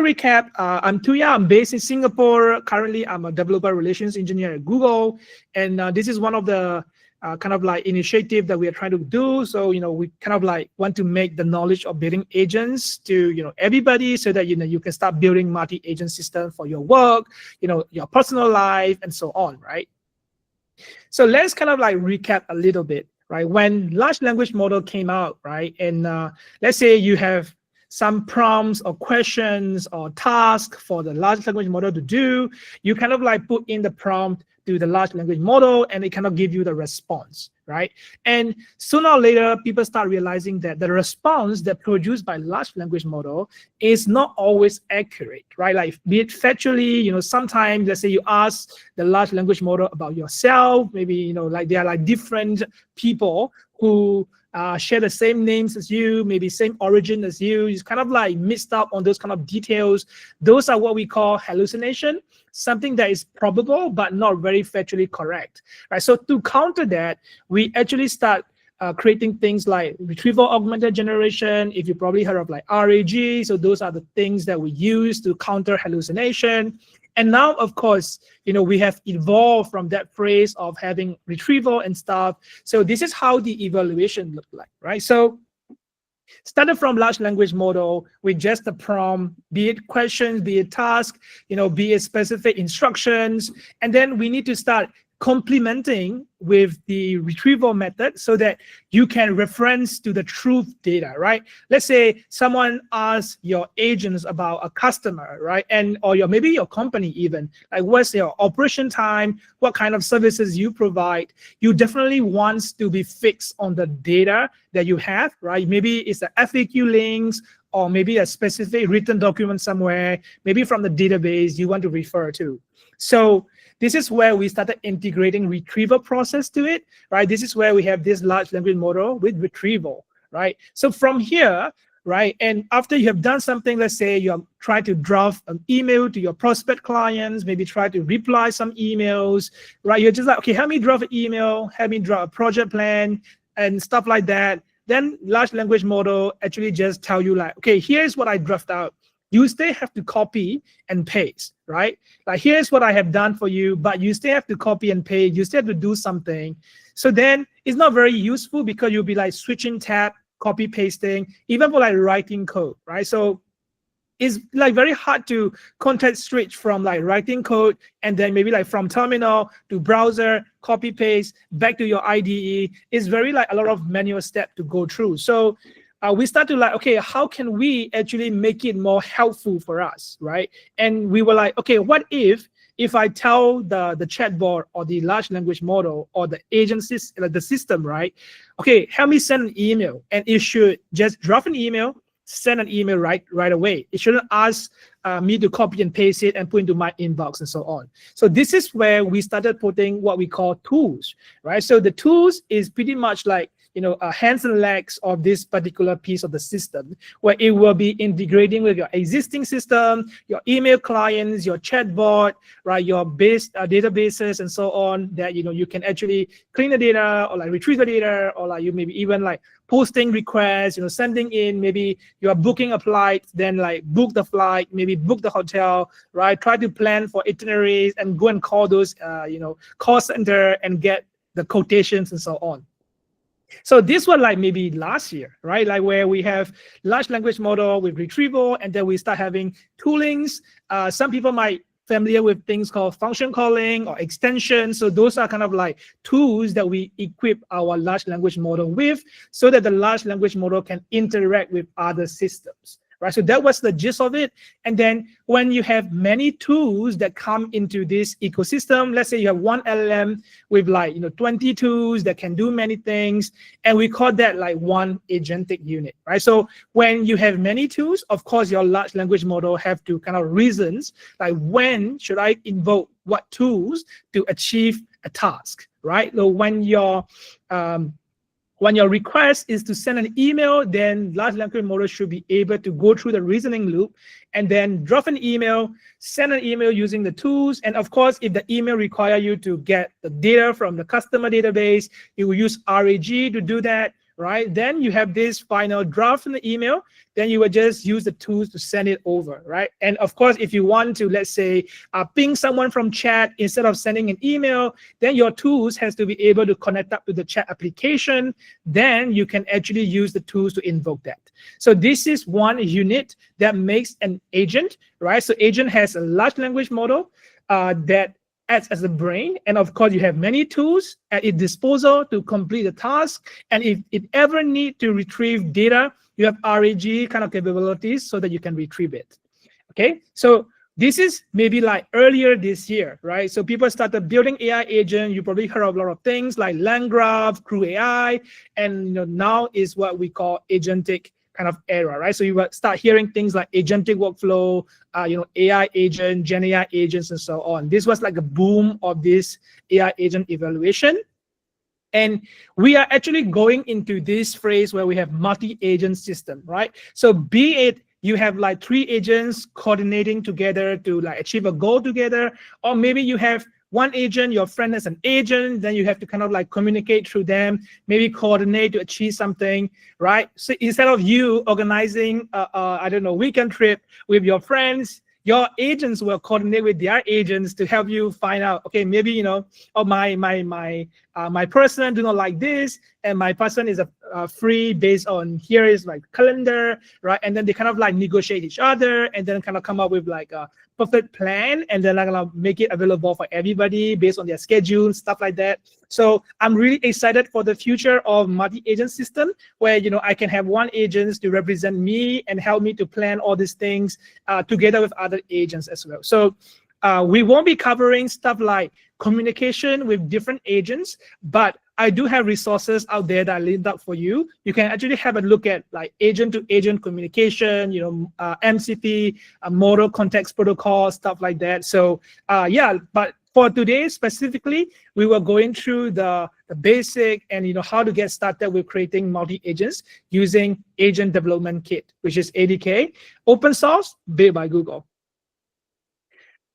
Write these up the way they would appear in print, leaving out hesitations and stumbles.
recap, I'm Kyaw. I'm based in Singapore. Currently, I'm a developer relations engineer at Google, and this is one of the kind of like initiative that we are trying to do. So we kind of like want to make the knowledge of building agents to everybody, so that you can start building multi-agent system for your work, your personal life, and so on, right? So let's kind of like recap a little bit, right? When large language model came out, right, and let's say you have some prompts or questions or tasks for the large language model to do, you kind of like put in the prompt to the large language model, and it kind of give you the response, right? And sooner or later, people start realizing that the response that produced by large language model is not always accurate, right? Like, be it factually, sometimes, let's say you ask the large language model about yourself, maybe, like there are like different people who share the same names as you, maybe same origin as you. It's kind of like missed out on those kind of details. Those are what we call hallucination, something that is probable but not very factually correct, right? So to counter that, we actually start creating things like retrieval augmented generation. If you probably heard of like RAG, so those are the things that we use to counter hallucination. And now, of course, we have evolved from that phrase of having retrieval and stuff. So this is how the evaluation looked like, right? So started from large language model with just the prompt, be it questions, be it task, be it specific instructions. And then we need to start complementing with the retrieval method so that you can reference to the truth data, right? Let's say someone asks your agents about a customer, right? Or maybe your company even, like what's your operation time, what kind of services you provide. You definitely want to be fixed on the data that you have, right? Maybe it's the FAQ links, or maybe a specific written document somewhere, maybe from the database you want to refer to. So this is where we started integrating retrieval process to it, right? This is where we have this large language model with retrieval, right? So from here, right, and after you have done something, let's say you're trying to draft an email to your prospect clients, maybe try to reply some emails, right? You're just like, okay, help me draft an email, help me draft a project plan, and stuff like that. Then large language model actually just tell you like, okay, here's what I draft out. You still have to copy and paste, right? Like, here's what I have done for you, but you still have to copy and paste. You still have to do something. So then it's not very useful, because you'll be like switching tab, copy pasting, even for like writing code, right? So it's like very hard to context switch from like writing code and then maybe like from terminal to browser, copy paste back to your IDE. It's very like a lot of manual step to go through. So we start to like, okay, how can we actually make it more helpful for us, right? And we were like, okay, what if I tell the chatbot or the large language model or the agency, like the system, right? Okay, help me send an email, and it should just draft an email, send an email right away. It shouldn't ask me to copy and paste it and put into my inbox and so on. So this is where we started putting what we call tools, right? So the tools is pretty much like hands and legs of this particular piece of the system, where it will be integrating with your existing system, your email clients, your chatbot, right, your base databases and so on, that you can actually clean the data or like retrieve the data, or like you maybe even like posting requests, sending in, maybe you are booking a flight, then like book the flight, maybe book the hotel, right? Try to plan for itineraries and go and call those call center and get the quotations and so on. So this was like maybe last year, right? Like where we have large language model with retrieval, and then we start having toolings. Some people might familiar with things called function calling or extensions. So those are kind of like tools that we equip our large language model with, so that the large language model can interact with other systems. Right, so that was the gist of it. And then when you have many tools that come into this ecosystem, let's say you have one LLM with like 20 tools that can do many things, and we call that like one agentic unit, right? So when you have many tools, of course your large language model have to kind of reasons like, when should I invoke what tools to achieve a task, right? So when your request is to send an email, then large language model should be able to go through the reasoning loop and then drop an email, send an email using the tools. And of course, if the email require you to get the data from the customer database, you will use RAG to do that, right? Then you have this final draft in the email. Then you will just use the tools to send it over, right? And of course, if you want to, let's say, ping someone from chat instead of sending an email, then your tools has to be able to connect up to the chat application. Then you can actually use the tools to invoke that. So this is one unit that makes an agent, right? So agent has a large language model that acts as a brain, and of course you have many tools at its disposal to complete the task. And if it ever need to retrieve data, you have RAG kind of capabilities so that you can retrieve it. Okay, so this is maybe like earlier this year, right? So people started building AI agent. You probably heard of a lot of things like LangGraph, Crew AI, and now is what we call agentic kind of era, right? So you will start hearing things like agentic workflow, AI agent, Gen AI agents, and so on. This was like a boom of this AI agent evaluation. And we are actually going into this phase where we have multi-agent system, right? So be it you have like 3 agents coordinating together to like achieve a goal together, or maybe you have one agent, your friend is an agent, then you have to kind of like communicate through them, maybe coordinate to achieve something, right? So instead of you organizing, I don't know, weekend trip with your friends, your agents will coordinate with their agents to help you find out, okay, maybe, oh, my person do not like this, and my person is free based on here is like calendar, right? And then they kind of like negotiate each other and then kind of come up with like a perfect plan, and then like make it available for everybody based on their schedule, stuff like that. So I'm really excited for the future of multi-agent system where I can have one agent to represent me and help me to plan all these things together with other agents as well. So we won't be covering stuff like communication with different agents, but I do have resources out there that I linked up for you. You can actually have a look at like agent-to-agent communication, MCP, model context protocol, stuff like that. So yeah, but for today specifically, we were going through the basic and how to get started with creating multi-agents using Agent Development Kit, which is ADK, open source, built by Google.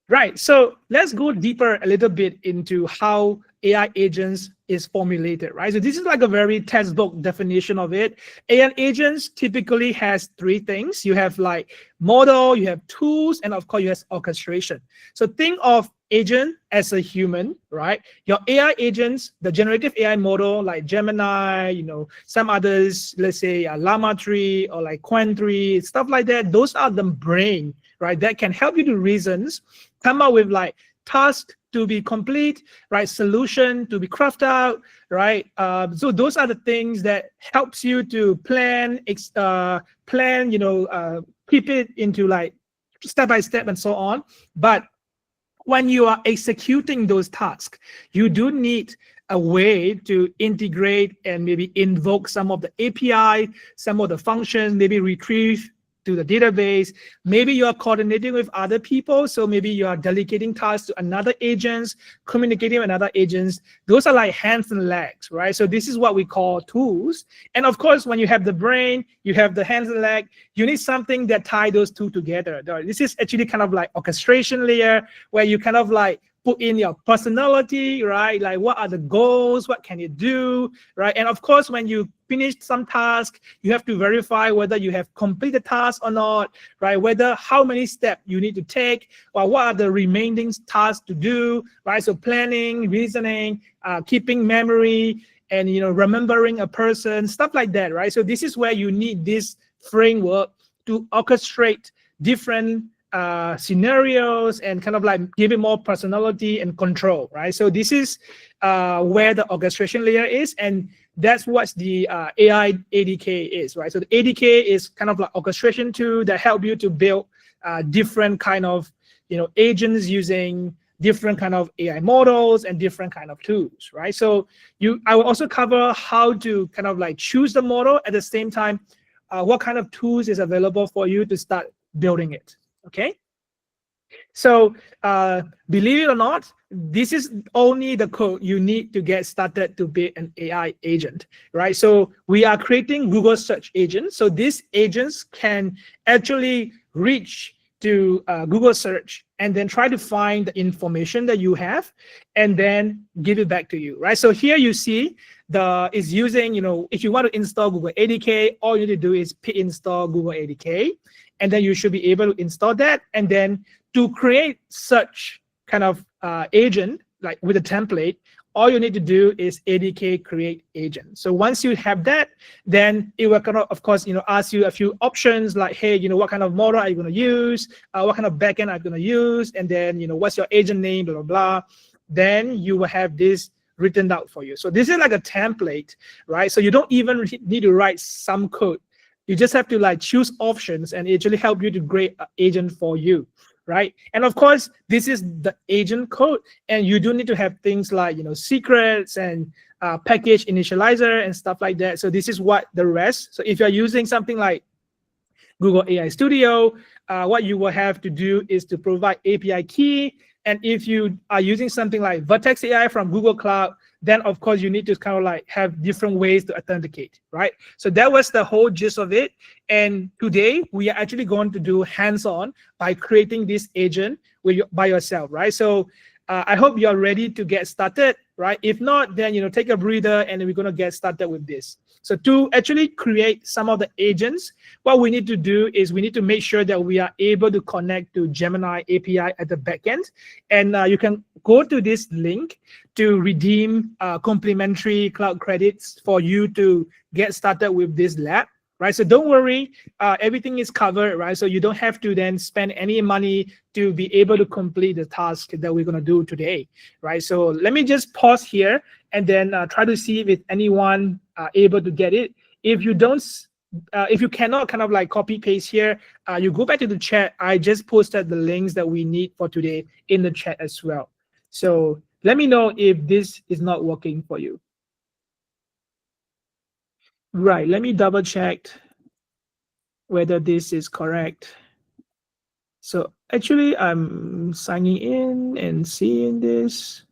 Right, so let's go deeper a little bit into how AI agents is formulated, right? So this is like a very textbook definition of it. AI agents typically has 3 things. You have like model, you have tools, and of course you have orchestration. So think of agent as a human, right? Your AI agents, the generative AI model like Gemini, some others, let's say Llama 3 or like Qwen 3, stuff like that. Those are the brain, right? That can help you to reasons, come up with like task to be complete, right? Solution to be crafted out, right? So those are the things that helps you to plan, keep it into like step by step and so on. But when you are executing those tasks, you do need a way to integrate and maybe invoke some of the API, some of the functions, maybe retrieve to the database. Maybe you are coordinating with other people, so maybe you are delegating tasks to another agents, communicating with another agents. Those are like hands and legs, right? So this is what we call tools. And of course, when you have the brain, you have the hands and leg, you need something that tie those two together. This is actually kind of like orchestration layer where you kind of like put in your personality, right? Like what are the goals? What can you do, right? And of course, when you finish some task, you have to verify whether you have completed the task or not, right? Whether how many steps you need to take, or what are the remaining tasks to do, right? So planning, reasoning, keeping memory, and remembering a person, stuff like that, right? So this is where you need this framework to orchestrate different scenarios and kind of like give it more personality and control, right? So this is where the orchestration layer is, and that's what the AI ADK is, right? So the ADK is kind of like orchestration tool that help you to build different kind of agents using different kind of AI models and different kind of tools, right? So I will also cover how to kind of like choose the model at the same time, what kind of tools is available for you to start building it. Okay, so believe it or not, this is only the code you need to get started to build an AI agent, right? So we are creating Google search agents. So these agents can actually reach to Google search and then try to find the information that you have and then give it back to you, right? So here you see is using, if you want to install Google ADK, all you need to do is pip install Google ADK, and then you should be able to install that. And then to create such kind of agent, like with a template, all you need to do is ADK create agent. So once you have that, then it will kind of course, ask you a few options like, hey, what kind of model are you going to use? What kind of backend are you going to use? And then, what's your agent name, blah, blah, blah. Then you will have this written out for you. So this is like a template, right? So you don't even need to write some code. You just have to like choose options and it actually help you to create an agent for you, right? And of course, this is the agent code, and you do need to have things like, secrets and package initializer and stuff like that. So this is what the rest. So if you're using something like Google AI Studio, what you will have to do is to provide API key. And if you are using something like Vertex AI from Google Cloud, then of course you need to kind of like have different ways to authenticate, right? So that was the whole gist of it. And today we are actually going to do hands-on by creating this agent by yourself, right? So I hope you're ready to get started, right? If not, then take a breather and we're going to get started with this. So to actually create some of the agents, what we need to do is we need to make sure that we are able to connect to Gemini API at the backend. And you can go to this link to redeem complimentary cloud credits for you to get started with this lab. Right, so don't worry, everything is covered, right? So you don't have to then spend any money to be able to complete the task that we're gonna do today, right? So let me just pause here and then try to see if anyone able to get it. If you don't, if you cannot kind of like copy paste here, you go back to the chat. I just posted the links that we need for today in the chat as well. So let me know if this is not working for you. Right, let me double check whether this is correct. So actually I'm signing in and seeing this.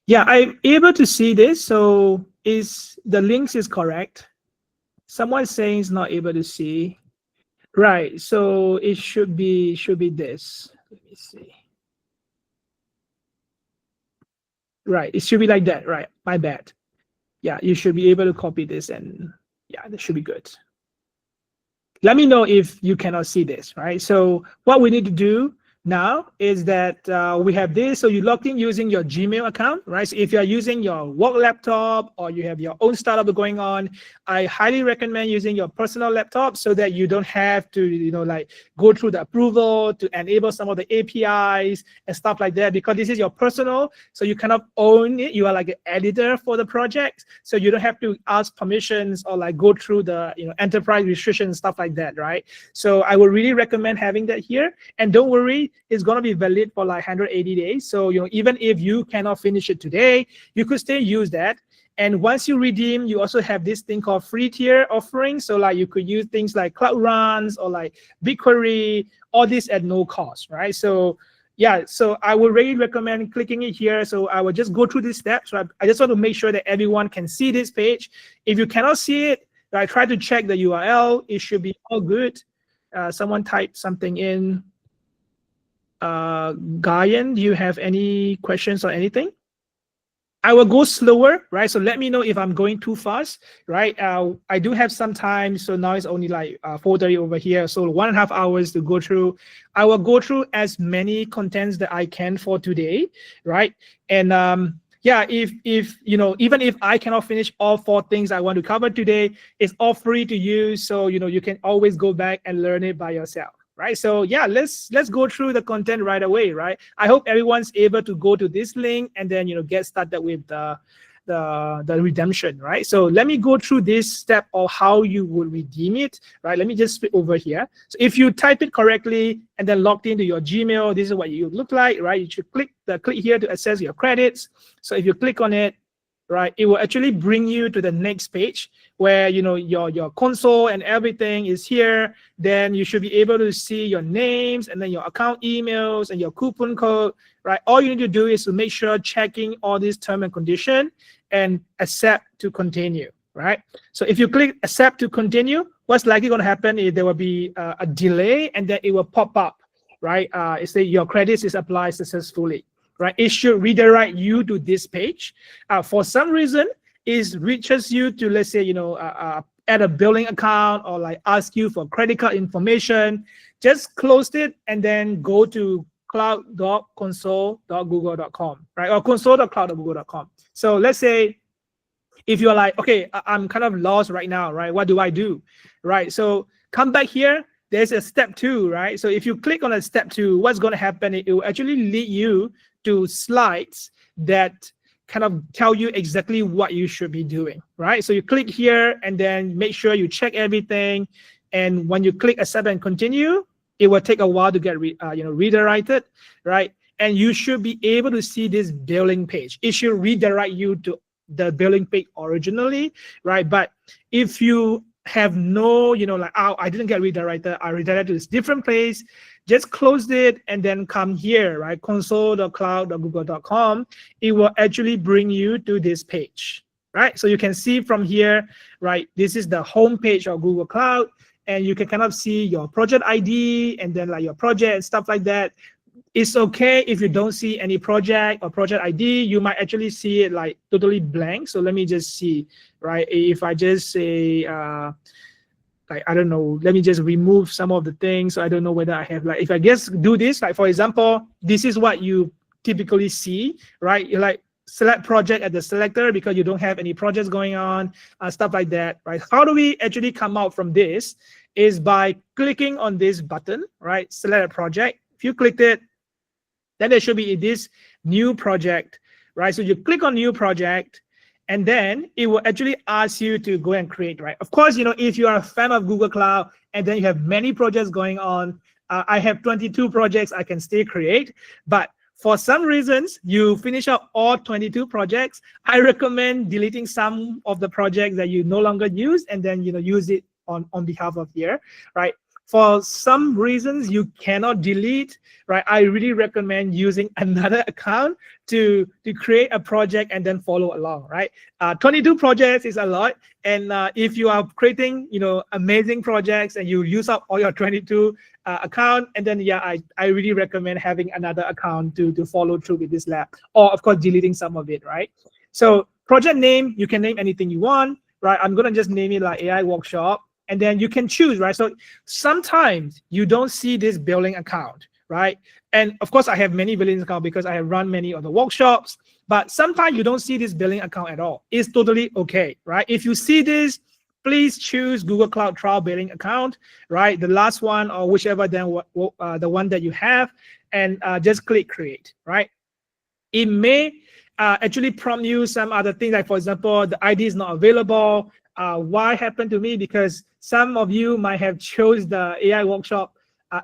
Yeah, I'm able to see this. So the links is correct. Someone saying is not able to see. Right, so it should be this. Let me see. Right, it should be like that, right? My bad. Yeah, you should be able to copy this and yeah, that should be good. Let me know if you cannot see this, right? So what we need to do now is that we have this. So you log in using your Gmail account, right? So if you're using your work laptop or you have your own startup going on, I highly recommend using your personal laptop so that you don't have to, like go through the approval to enable some of the APIs and stuff like that, because this is your personal. So you kind of own it. You are like an editor for the project. So you don't have to ask permissions or like go through the, enterprise restrictions, stuff like that, right? So I would really recommend having that here. And don't worry, it's going to be valid for like 180 days. So, even if you cannot finish it today, you could still use that. And once you redeem, you also have this thing called free tier offering. So like you could use things like Cloud Runs or like BigQuery, all this at no cost, right? So yeah, so I would really recommend clicking it here. So I will just go through these steps. So I just want to make sure that everyone can see this page. If you cannot see it, I try to check the URL. It should be all good. Someone type something in. Guyan, do you have any questions or anything? I will go slower, right? So let me know if I'm going too fast, right? I do have some time, so now it's only like 4:30 over here, so 1.5 hours to go through. I will go through as many contents that I can for today, right? And yeah, if even if I cannot finish all 4 things I want to cover today, it's all free to use, so you can always go back and learn it by yourself. Right, so yeah, let's go through the content right away, right? I hope everyone's able to go to this link and then get started with the redemption, right? So let me go through this step of how you would redeem it, right? Let me just flip over here. So if you type it correctly and then logged into your Gmail, this is what you look like, right? You should click here to access your credits. So if you click on it, right, it will actually bring you to the next page where your console and everything is here. Then you should be able to see your names and then your account emails and your coupon code, right? All you need to do is to make sure checking all these term and condition and accept to continue, right? So if you click accept to continue, what's likely going to happen is there will be a delay, and then it will pop up, right? It say your credits is applied successfully, right? It should redirect you to this page. For some reason, it reaches you to, let's say, add a billing account or like ask you for credit card information. Just close it and then go to cloud.console.google.com, right? Or console.cloud.google.com. So let's say if you're like, okay, I'm kind of lost right now, right? What do I do, right? So come back here. There's a step 2, right? So if you click on a step 2, what's going to happen? It will actually lead you to slides that kind of tell you exactly what you should be doing, right? So you click here and then make sure you check everything. And when you click accept and continue, it will take a while to get redirected, right? And you should be able to see this billing page. It should redirect you to the billing page originally, right? But if you have no, like, oh, I didn't get redirected, I redirected to this different place, just close it and then come here, right? console.cloud.google.com. It will actually bring you to this page, right? So you can see from here, right? This is the home page of Google Cloud, and you can kind of see your project ID and then like your project and stuff like that. It's okay if you don't see any project or project ID. You might actually see it like totally blank. So let me just see, right? If I just say, like, I don't know, let me just remove some of the things. So I don't know whether I have, like, if I just do this, like, for example, this is what you typically see, right? You like select project at the selector because you don't have any projects going on, stuff like that, right? How do we actually come out from this is by clicking on this button, right? Select a project. If you clicked it, then there should be this new project, right? So you click on new project, and then it will actually ask you to go and create, right? Of course, if you are a fan of Google Cloud and then you have many projects going on, I have 22 projects I can still create, but for some reasons, you finish up all 22 projects, I recommend deleting some of the projects that you no longer use and then use it on behalf of here, right? For some reasons you cannot delete, right? I really recommend using another account to create a project and then follow along, right? 22 projects is a lot, and if you are creating amazing projects and you use up all your 22 account, and then I really recommend having another account to follow through with this lab, or of course deleting some of it, right? So project name, you can name anything you want, right? I'm gonna just name it like AI workshop, and then you can choose, right? So sometimes you don't see this billing account, right? And of course I have many billing accounts because I have run many of the workshops, but sometimes you don't see this billing account at all. It's totally okay, right? If you see this, please choose Google Cloud Trial Billing account, right? The last one or whichever, then the one that you have, and just click create, right? It may actually prompt you some other things, like for example, the ID is not available. Why happened to me? Because some of you might have chose the AI workshop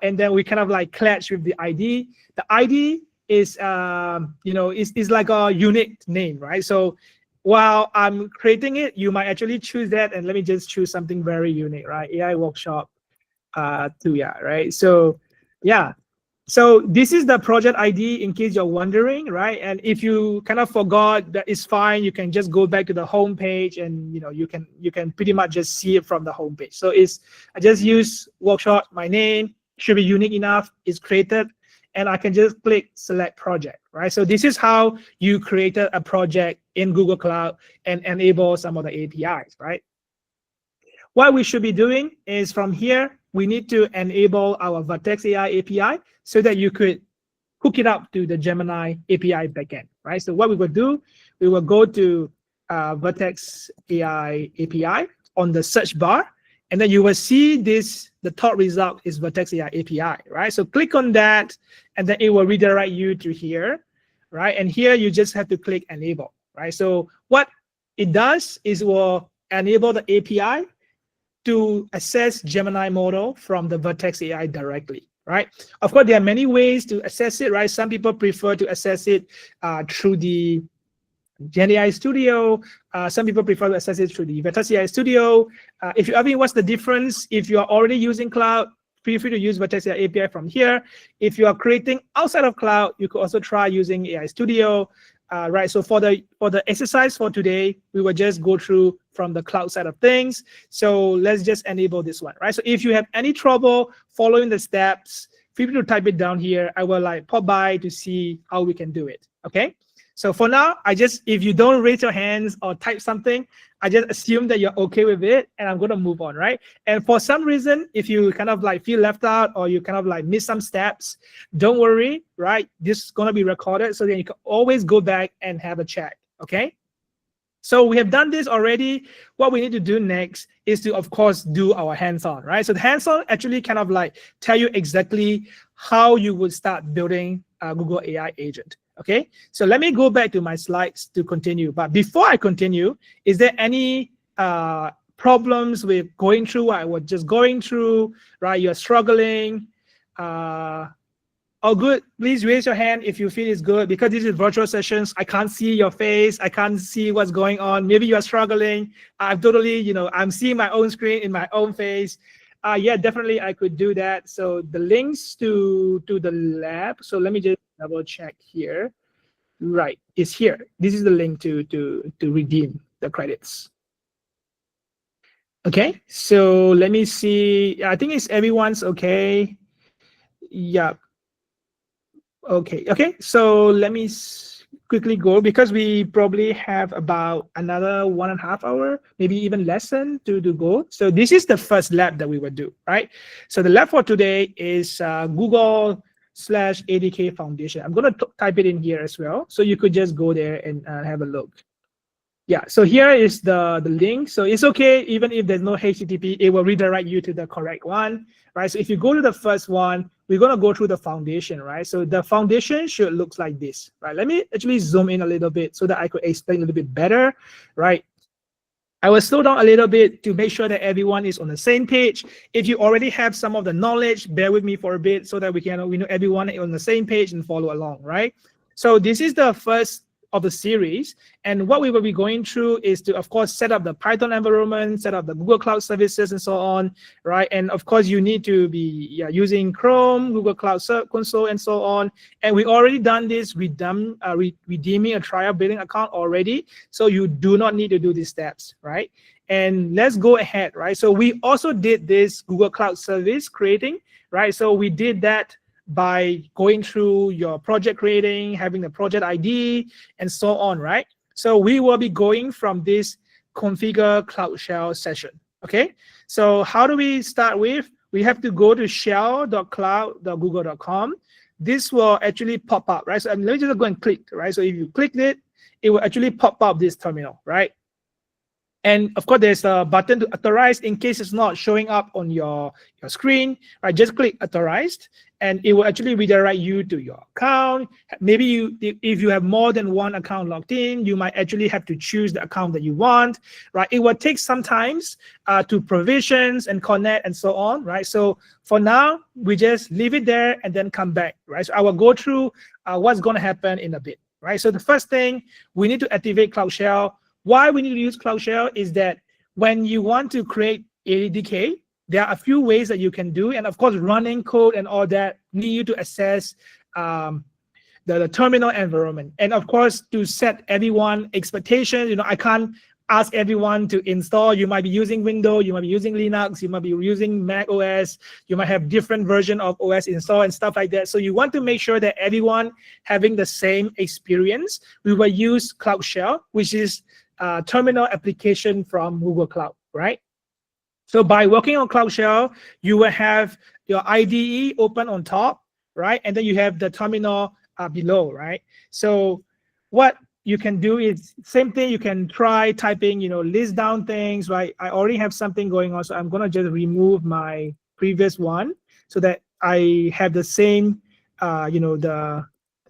and then we kind of like clash with the ID. The ID is, is like a unique name, right? So while I'm creating it, you might actually choose that, and let me just choose something very unique, right? AI workshop 2, right? So yeah. So this is the project ID in case you're wondering, right? And if you kind of forgot, that is fine. You can just go back to the home page, and you can pretty much just see it from the home page. So I just use workshop, my name should be unique enough, it's created, and I can just click select project, right? So this is how you created a project in Google Cloud and enable some of the APIs, right? What we should be doing is from here, we need to enable our Vertex AI API so that you could hook it up to the Gemini API backend, right? So what we will do, we will go to Vertex AI API on the search bar, and then you will see the top result is Vertex AI API, right? So click on that, and then it will redirect you to here, right? And here you just have to click enable, right? So what it does is it will enable the API to access Gemini model from the Vertex AI directly, right? Of course, there are many ways to access it, right? Some people prefer to access it through the Gen AI Studio. Some people prefer to access it through the Vertex AI Studio. If you're asking what's the difference, if you are already using cloud, feel free to use Vertex AI API from here. If you are creating outside of cloud, you could also try using AI Studio. right? So for the exercise for today, we will just go through from the cloud side of things. So let's just enable this one, right? So if you have any trouble following the steps, feel free to type it down here. I will like pop by to see how we can do it. Okay. So for now, if you don't raise your hands or type something, I just assume that you're okay with it, and I'm going to move on, right? And for some reason, if you kind of like feel left out or you kind of like miss some steps, don't worry, right? This is going to be recorded, so then you can always go back and have a check, okay? So we have done this already. What we need to do next is to, of course, do our hands-on, right? So the hands-on actually kind of like tell you exactly how you would start building a Google AI agent. Okay, so let me go back to my slides to continue. But before I continue, is there any problems with going through what I was just going through, right? You're struggling. All good, please raise your hand if you feel it's good, because this is virtual sessions. I can't see your face. I can't see what's going on. Maybe you are struggling. I'm totally, I'm seeing my own screen in my own face. Yeah, definitely I could do that. So the links to the lab. So let me just double check here. Right, it's here. This is the link to redeem the credits. Okay, so let me see. I think it's everyone's okay. Yeah. Okay. So let me quickly go, because we probably have about another 1.5 hours, maybe even less than to go. So this is the first lab that we will do, right? So the lab for today is Google /ADK Foundation. I'm going to type it in here as well, so you could just go there and have a look. Yeah, so here is the link. So it's okay, even if there's no HTTP, it will redirect you to the correct one, right? So if you go to the first one, we're going to go through the foundation, right? So the foundation should look like this, right? Let me actually zoom in a little bit so that I could explain a little bit better, right? I will slow down a little bit to make sure that everyone is on the same page. If you already have some of the knowledge, bear with me for a bit so that we know everyone on the same page and follow along, right? So this is the first of the series, and what we will be going through is to, of course, set up the Python environment, set up the Google Cloud Services, and so on, right? And of course, you need to be using Chrome, Google Cloud Console, and so on. And we already done this redeeming a trial billing account already, so you do not need to do these steps, right? And let's go ahead, right? So we also did this Google Cloud Service creating, right? So we did that by going through your project creating, having the project ID, and so on, right? So we will be going from this configure Cloud Shell session, okay? So how do we start with? We have to go to shell.cloud.google.com. This will actually pop up, right? So let me just go and click, right? So if you click it, it will actually pop up this terminal, right? And of course, there's a button to authorize in case it's not showing up on your screen, right? Just click authorized, and it will actually redirect you to your account. Maybe if you have more than one account logged in, you might actually have to choose the account that you want, right? It will take some time to provisions and connect and so on, right? So for now, we just leave it there and then come back, right? So I will go through what's going to happen in a bit, right? So the first thing, we need to activate Cloud Shell. Why we need to use Cloud Shell is that when you want to create ADK, there are a few ways that you can do. And of course, running code and all that need you to access the terminal environment. And of course, to set everyone expectations, I can't ask everyone to install. You might be using Windows, you might be using Linux, you might be using Mac OS, you might have different version of OS installed and stuff like that. So you want to make sure that everyone having the same experience. We will use Cloud Shell, which is terminal application from Google Cloud, right? So by working on Cloud Shell, you will have your IDE open on top, right? And then you have the terminal below, right? So what you can do is same thing. You can try typing, list down things, right? I already have something going on, so I'm gonna just remove my previous one so that I have the same, the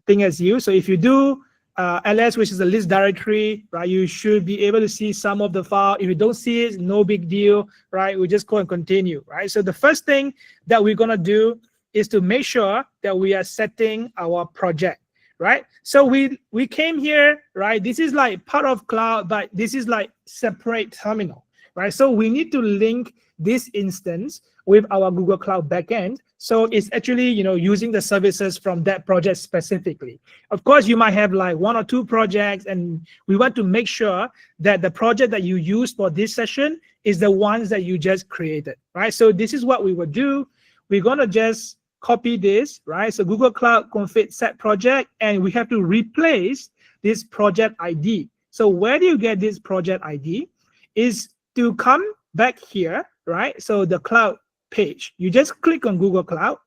thing as you. So if you do ls, which is a list directory, right? You should be able to see some of the file. If you don't see it, no big deal, right? We just go and continue, right? So the first thing that we're gonna do is to make sure that we are setting our project, right? So we came here, right? This is like part of cloud, but this is like separate terminal, right? So we need to link this instance with our Google Cloud backend. So it's actually, using the services from that project specifically. Of course, you might have like 1 or 2 projects, and we want to make sure that the project that you use for this session is the ones that you just created, right? So this is what we will do. We're gonna just copy this, right? So Google Cloud config set project, and we have to replace this project ID. So where do you get this project ID? Is to come back here, right? So the cloud page, you just click on Google Cloud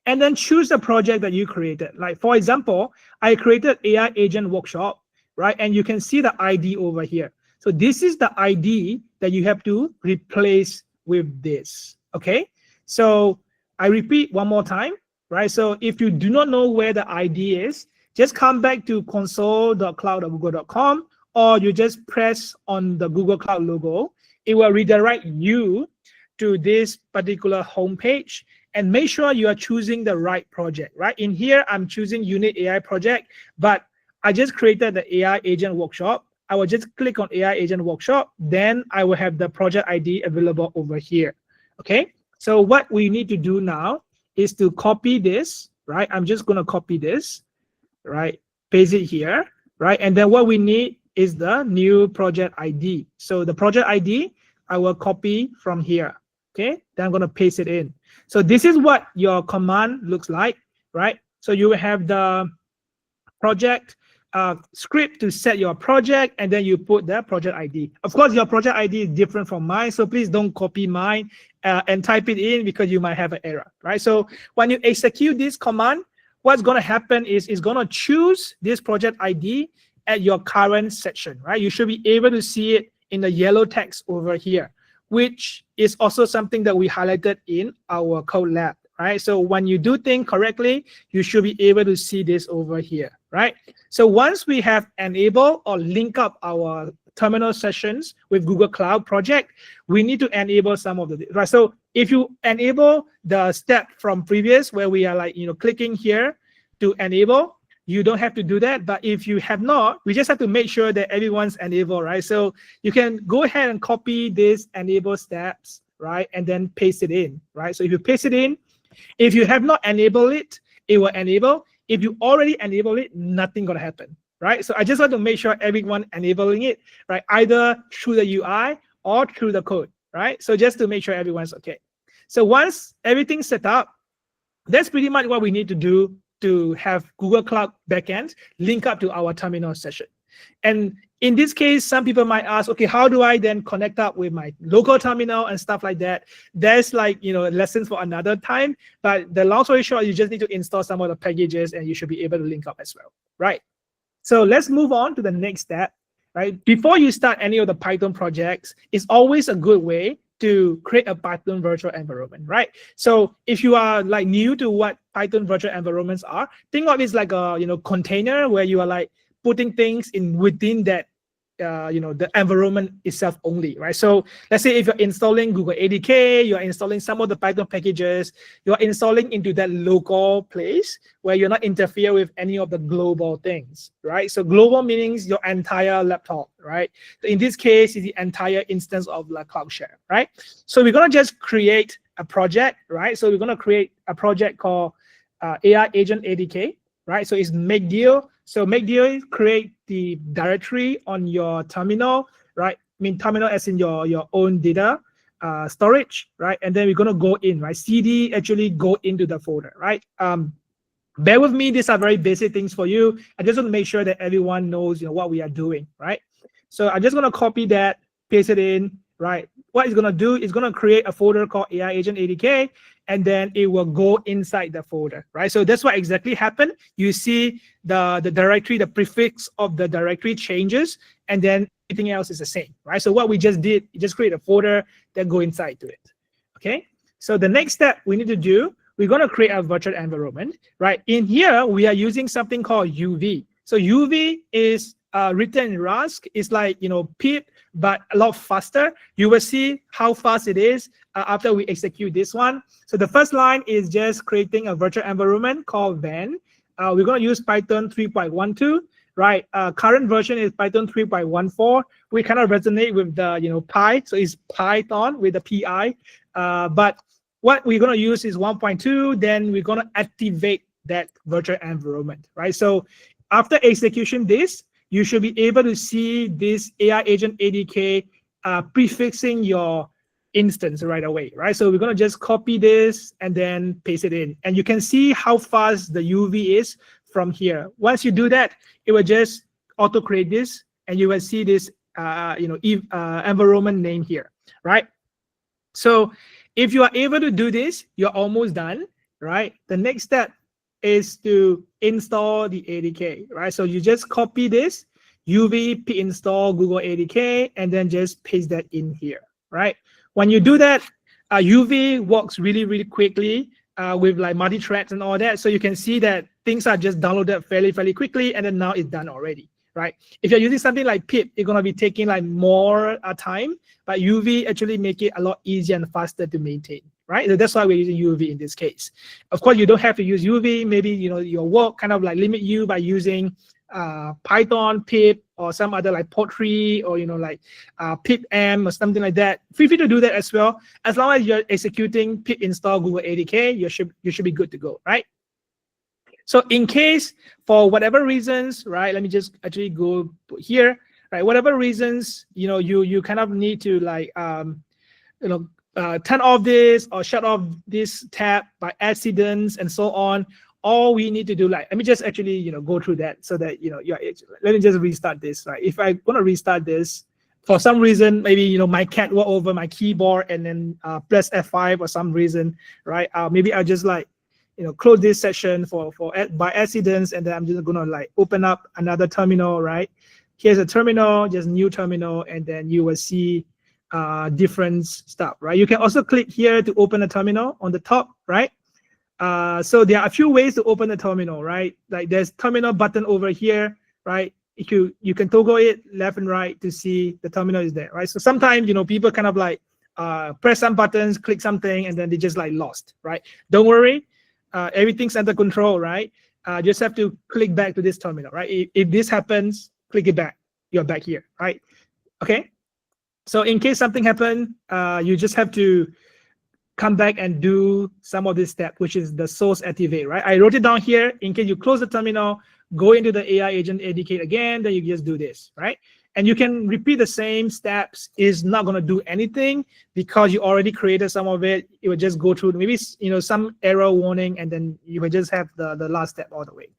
and then choose the project that you created. Like for example, I created AI agent workshop, right? And you can see the ID over here. So this is the ID that you have to replace with this, okay? So I repeat one more time, right? So if you do not know where the ID is, just come back to console.cloud.google.com, or you just press on the Google Cloud logo. It will redirect you to this particular homepage, and make sure you are choosing the right project, right? In here, I'm choosing Unit AI project, but I just created the AI agent workshop. I will just click on AI agent workshop. Then I will have the project ID available over here, okay? So what we need to do now is to copy this, right? I'm just gonna copy this, right? Paste it here, right? And then what we need is the new project ID. So the project ID, I will copy from here, okay? Then I'm gonna paste it in. So this is what your command looks like, right? So you will have the project script to set your project, and then you put the project ID. Of course, your project ID is different from mine, so please don't copy mine and type it in, because you might have an error, right? So when you execute this command, what's gonna happen is it's gonna choose this project ID at your current section, right? You should be able to see it in the yellow text over here, which is also something that we highlighted in our code lab, right? So when you do things correctly, you should be able to see this over here, right? So once we have enabled or link up our terminal sessions with Google Cloud project, we need to enable some of the, right? So if you enable the step from previous, where we are like, clicking here to enable, you don't have to do that. But if you have not, we just have to make sure that everyone's enabled, right? So you can go ahead and copy this enable steps, right? And then paste it in, right? So if you paste it in, if you have not enabled it, it will enable. If you already enable it, nothing gonna happen, right? So I just want to make sure everyone enabling it, right? Either through the UI or through the code, right? So just to make sure everyone's okay. So once everything's set up, that's pretty much what we need to do to have Google Cloud backend link up to our terminal session. And in this case, some people might ask, okay, how do I then connect up with my local terminal and stuff like that? There's like, lessons for another time, but the long story short, you just need to install some of the packages and you should be able to link up as well, right? So let's move on to the next step, right? Before you start any of the Python projects, it's always a good way to create a Python virtual environment, right? So if you are like new to what Python virtual environments are, think of it as like a container where you are like putting things in within that the environment itself only, right? So let's say if you're installing Google ADK, you're installing some of the Python packages, you're installing into that local place where you're not interfere with any of the global things, right? So global means your entire laptop, right? So in this case, it's the entire instance of like CloudShare, right? So we're gonna just create a project, right? So we're gonna create a project called AI Agent ADK, right? So it's make deal. So make deal, create the directory on your terminal, right? I mean terminal as in your own data storage, right? And then we're gonna go in, right? CD actually go into the folder, right? Bear with me, these are very basic things for you. I just want to make sure that everyone knows what we are doing, right? So I'm just gonna copy that, paste it in, right? What it's gonna do is gonna create a folder called AI Agent ADK, and then it will go inside the folder, right? So that's what exactly happened. You see the directory, the prefix of the directory changes, and then everything else is the same, right? So what we just did, you just create a folder, then go inside to it, okay? So the next step we need to do, we're gonna create a virtual environment, right? In here, we are using something called UV. So UV is written in Rust. It's like, pip, but a lot faster. You will see how fast it is after we execute this one. So the first line is just creating a virtual environment called van. We're going to use Python 3.12, right? Current version is Python 3.14. We kind of resonate with the, Pi, so it's Python with the PI. But what we're going to use is 1.2. Then we're going to activate that virtual environment, right? So after execution this, you should be able to see this AI agent ADK prefixing your instance right away, right? So we're going to just copy this and then paste it in. And you can see how fast the UV is from here. Once you do that, it will just auto create this, and you will see this environment name here, right? So if you are able to do this, you're almost done, right? The next step is to install the ADK, right? So you just copy this UV pip install Google ADK and then just paste that in here, right? When you do that, UV works really, really quickly with like multi-threads and all that. So you can see that things are just downloaded fairly quickly, and then now it's done already, right? If you're using something like pip, it's gonna be taking like more time, but UV actually make it a lot easier and faster to maintain, right? So that's why we're using UV in this case. Of course, you don't have to use UV. Maybe your work kind of like limit you by using Python, pip, or some other like Poetry, or like pip-m or something like that. Feel free to do that as well. As long as you're executing pip install Google ADK, you should be good to go, right? So in case for whatever reasons, right? Let me just actually go here, right? Whatever reasons, you kind of need to like turn off this or shut off this tab by accidents and so on. All we need to do, like, let me just actually, go through that so that, let me just restart this, right? If I'm going to restart this, for some reason, maybe, my cat walked over my keyboard and then press F5 or some reason, right? Maybe I'll just like, close this session by accidents, and then I'm just going to like open up another terminal, right? Here's a terminal, just new terminal, and then you will see different stuff, right? You can also click here to open a terminal on the top, right? So there are a few ways to open the terminal, right? Like there's terminal button over here, right? You can toggle it left and right to see the terminal is there, right? So sometimes, people kind of like press some buttons, click something, and then they just like lost, right? Don't worry, everything's under control, right? Just have to click back to this terminal, right? If this happens, click it back. You're back here, right? Okay. So in case something happened, you just have to come back and do some of this step, which is the source activate, right? I wrote it down here. In case you close the terminal, go into the AI agent ADK again, then you just do this, right? And you can repeat the same steps. It's not going to do anything because you already created some of it. It will just go through maybe some error warning, and then you will just have the last step all the way.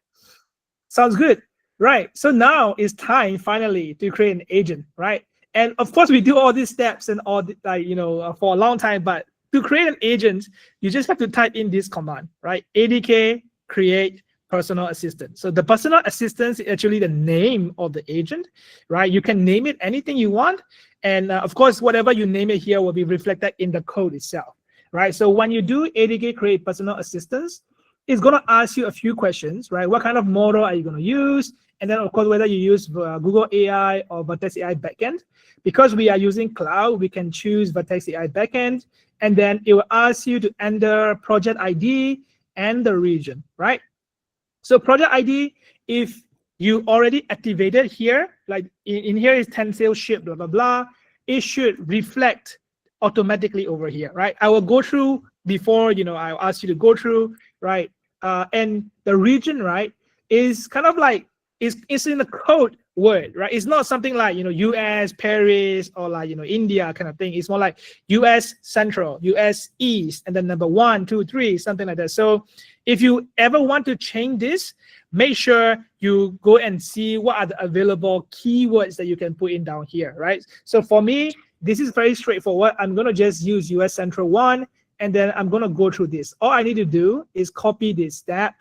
Sounds good, right? So now it's time finally to create an agent, right? And of course, we do all these steps and all for a long time, but to create an agent, you just have to type in this command, right? ADK create personal assistant. So the personal assistant is actually the name of the agent, right? You can name it anything you want. And of course, whatever you name it here will be reflected in the code itself, right? So when you do ADK create personal assistance, it's going to ask you a few questions, right? What kind of model are you going to use? And then, of course, whether you use Google AI or Vertex AI backend. Because we are using cloud, we can choose Vertex AI backend. And then it will ask you to enter project ID and the region, right? So project ID, if you already activated here, like in here is tensile ship, blah, blah, blah, it should reflect automatically over here, right? I will go through before, I'll ask you to go through, right? And the region, right, is kind of like, it's in the code word, right? It's not something like, US, Paris, or like, India kind of thing. It's more like US Central, US East, and then number 1, 2, 3, something like that. So if you ever want to change this, make sure you go and see what are the available keywords that you can put in down here, right? So for me, this is very straightforward. I'm going to just use US Central 1, and then I'm going to go through this. All I need to do is copy this step,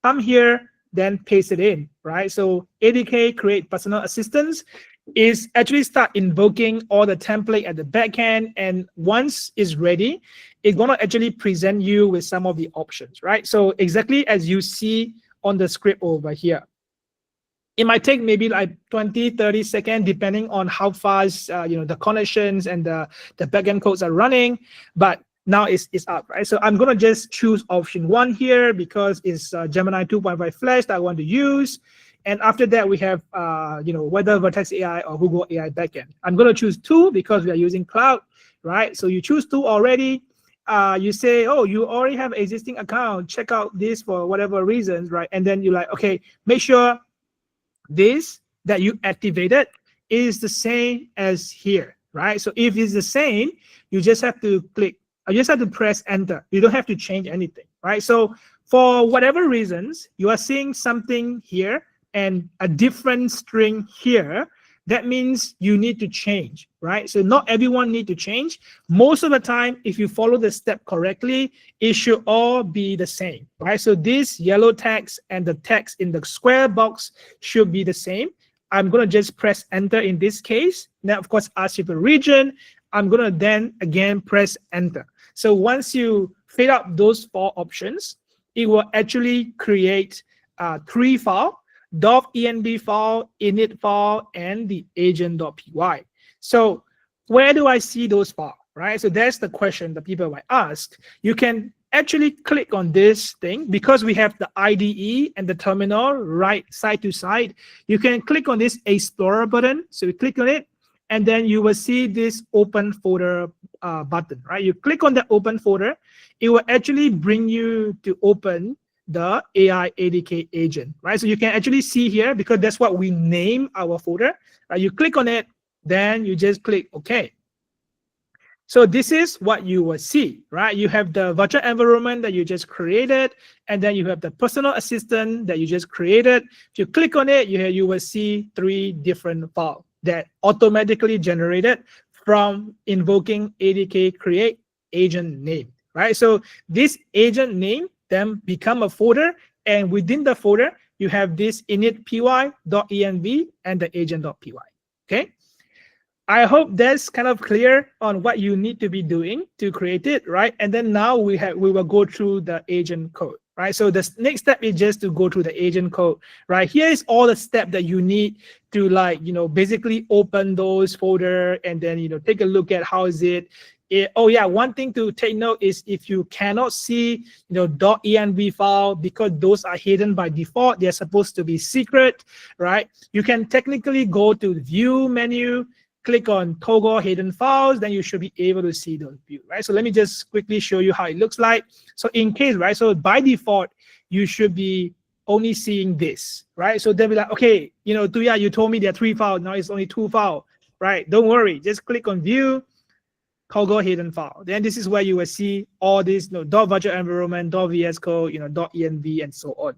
come here, then paste it in, right? So ADK create personal assistants is actually start invoking all the template at the backend, and once it's ready, it's gonna actually present you with some of the options, right? So exactly as you see on the script over here. It might take maybe like 20, 30 seconds, depending on how fast the connections and the backend codes are running, but now it's up, right? So I'm gonna just choose option 1 here because it's Gemini 2.5 Flash that I want to use. And after that, we have whether Vertex AI or Google AI backend. I'm gonna choose 2 because we are using cloud, right? So you choose 2 already. you say, oh, you already have existing account, check out this for whatever reasons, right? And then you're like, okay, make sure this that you activated is the same as here, right? So if it's the same, you just have to click, you just have to press enter. You don't have to change anything, right? So for whatever reasons, you are seeing something here and a different string here. That means you need to change, right? So not everyone need to change. Most of the time, if you follow the step correctly, it should all be the same, right? So this yellow text and the text in the square box should be the same. I'm gonna just press enter in this case. Now, of course, ask you for region. I'm gonna then again press enter. So once you fill up those 4 options, it will actually create 3 files. .env file, init file, and the agent.py. So where do I see those files, right? So that's the question that people might ask. You can actually click on this thing because we have the IDE and the terminal right side to side. You can click on this Explorer button. So you click on it, and then you will see this open folder button, right? You click on the open folder, it will actually bring you to open the AI ADK agent, right? So you can actually see here, because that's what we name our folder, right? You click on it, then you just click OK. So this is what you will see, right? You have the virtual environment that you just created, and then you have the personal assistant that you just created. If you click on it, you will see 3 different files that automatically generated from invoking ADK create agent name, right? So this agent name then become a folder, and within the folder you have this init.py.env and the agent.py. Okay, I hope that's kind of clear on what you need to be doing to create it, right? And then now we will go through the agent code, right? So the next step is just to go through the agent code, right? Here is all the steps that you need to, like, basically open those folder and then take a look at how is it. Oh yeah, one thing to take note is if you cannot see .env file, because those are hidden by default, they're supposed to be secret, right? You can technically go to the view menu, click on toggle hidden files, then you should be able to see those view, right? So let me just quickly show you how it looks like. So in case, right, so by default you should be only seeing this, right? So they'll be like, okay, Tuya, you told me there are 3 files, now it's only 2 files, right? Don't worry, just click on view, toggle hidden file. Then this is where you will see all this .virtual environment, .vs code, .env, and so on.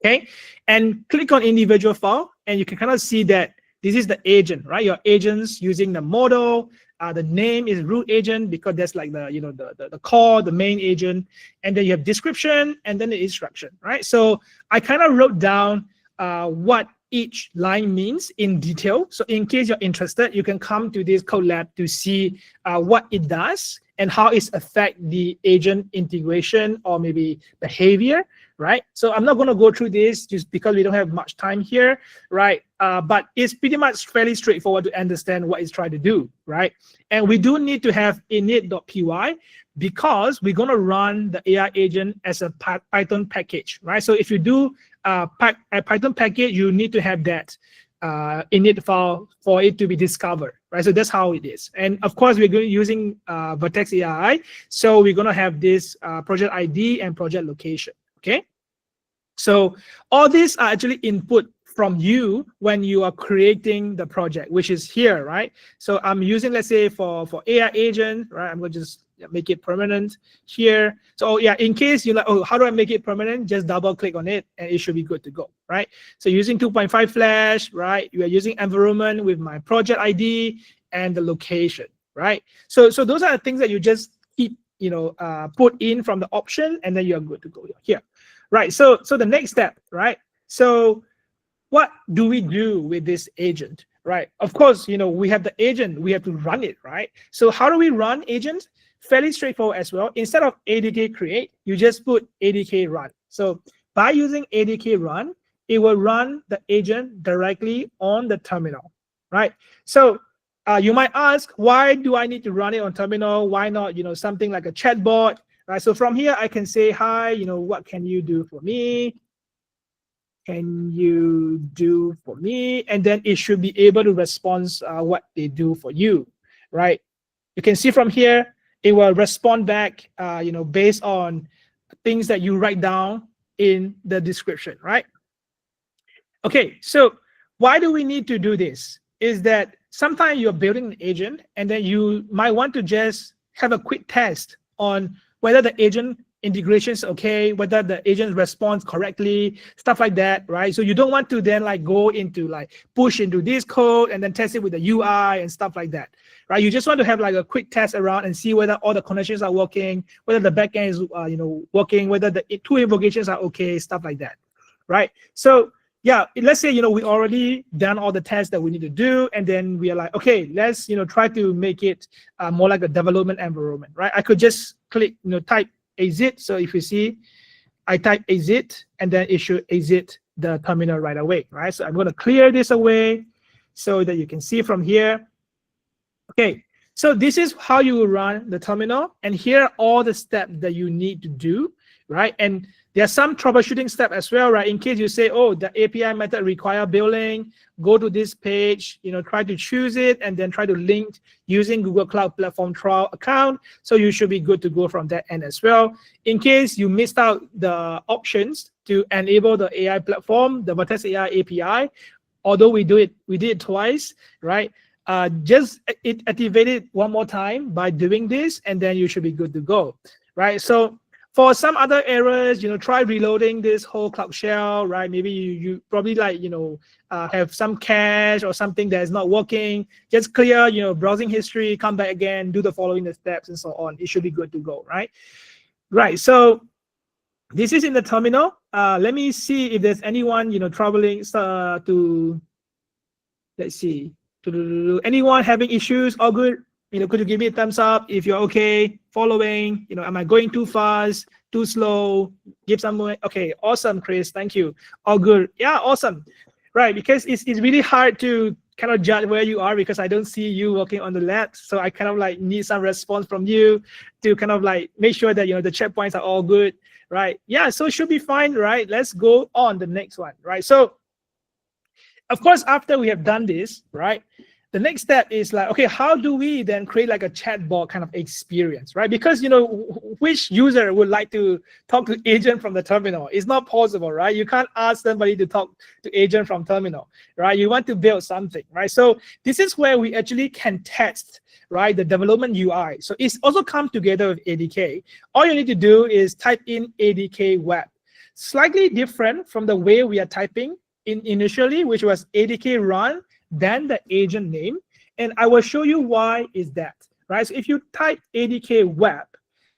Okay, and click on individual file, and you can kind of see that this is the agent, right? Your agents using the model. The name is root agent because that's like the the core, the main agent, and then you have description and then the instruction, right? So I kind of wrote down what each line means in detail. So in case you're interested, you can come to this code lab to see what it does and how it affects the agent integration or maybe behavior, right? So I'm not going to go through this just because we don't have much time here, right? But it's pretty much fairly straightforward to understand what it's trying to do, right? And we do need to have init.py because we're going to run the AI agent as a Python package, right? So if you do a Python package, you need to have that init file for it to be discovered, right? So that's how it is. And of course, we're going to be using Vertex AI. So we're going to have this project ID and project location, okay? So all these are actually input from you when you are creating the project, which is here, right? So I'm using, let's say for AI agent, right? I'm going to just make it permanent here. So yeah, in case you're like, oh, how do I make it permanent? Just double click on it and it should be good to go, right? So using 2.5 flash, right? You are using environment with my project ID and the location, right? So those are the things that you just keep, put in from the option, and then you're good to go here, right? So the next step, right? So what do we do with this agent, right? Of course, we have the agent, we have to run it, right? So how do we run agents? Fairly straightforward as well. Instead of ADK create, you just put ADK run. So by using ADK run, it will run the agent directly on the terminal, right? So you might ask, why do I need to run it on terminal? Why not, something like a chatbot, right? So from here, I can say, hi, what can you do for me? Can you do for me? And then it should be able to respond what they do for you, right? You can see from here, it will respond back, based on things that you write down in the description, right? Okay, so why do we need to do this? Is that sometimes you're building an agent and then you might want to just have a quick test on whether the agent integration is okay, whether the agent responds correctly, stuff like that, right? So you don't want to then like go into like push into this code and then test it with the UI and stuff like that, right? You just want to have like a quick test around and see whether all the connections are working, whether the backend is working, whether the two invocations are okay, stuff like that, right? So yeah, let's say we already done all the tests that we need to do, and then we are like, okay, let's try to make it more like a development environment, right? I could just click type exit. So if you see, I type exit, and then it should exit the terminal right away, right? So I'm going to clear this away so that you can see from here. Okay, so this is how you will run the terminal, and here are all the steps that you need to do, right? And there are some troubleshooting steps as well, right? In case you say, oh, the API method require billing, go to this page, try to choose it, and then try to link using Google Cloud Platform trial account. So you should be good to go from that end as well. In case you missed out the options to enable the AI platform, the Vertex AI API, although we did it twice, right? Just activate it one more time by doing this, and then you should be good to go, right? So for some other errors, try reloading this whole Cloud Shell, right? Maybe you probably like, have some cache or something that is not working. Just clear, browsing history, come back again, do the following steps and so on. It should be good to go, right? Right, so this is in the terminal. Let me see if there's anyone, troubling to, let's see, anyone having issues, all good? Could you give me a thumbs up if you're okay, following, am I going too fast, too slow? Give some more. Okay, awesome, Chris, thank you. All good, yeah, awesome. Right, because it's really hard to kind of judge where you are because I don't see you working on the lab. So I kind of like need some response from you to kind of like make sure that, the checkpoints are all good, right? Yeah, so it should be fine, right? Let's go on the next one, right? So of course, after we have done this, right, the next step is like, okay, how do we then create like a chatbot kind of experience, right? Because, which user would like to talk to agent from the terminal? It's not possible, right? You can't ask somebody to talk to agent from terminal, right? You want to build something, right? So this is where we actually can test, right, the development UI. So it's also come together with ADK. All you need to do is type in ADK web. Slightly different from the way we are typing in initially, which was ADK run, then the agent name, and I will show you why is that, right? So if you type ADK web,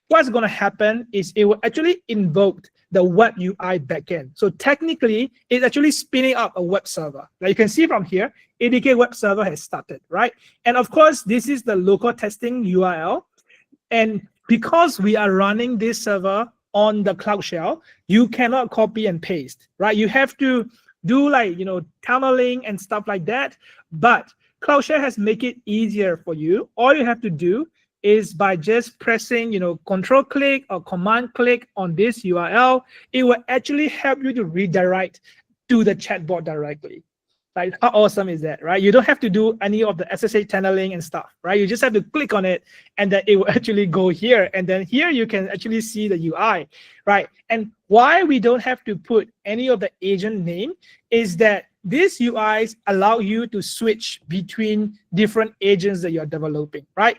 what's going to happen is it will actually invoke the web UI backend. So technically, it's actually spinning up a web server. Now you can see from here, ADK web server has started, right? And of course, this is the local testing URL. And because we are running this server on the Cloud Shell, you cannot copy and paste, right? You have to do like, tunneling and stuff like that. But Cloud Shell has made it easier for you. All you have to do is by just pressing, control click or command click on this URL, it will actually help you to redirect to the chatbot directly. Like, how awesome is that, right? You don't have to do any of the SSH tunneling and stuff, right? You just have to click on it, and then it will actually go here. And then here you can actually see the UI, right? And why we don't have to put any of the agent name is that these UIs allow you to switch between different agents that you're developing, right?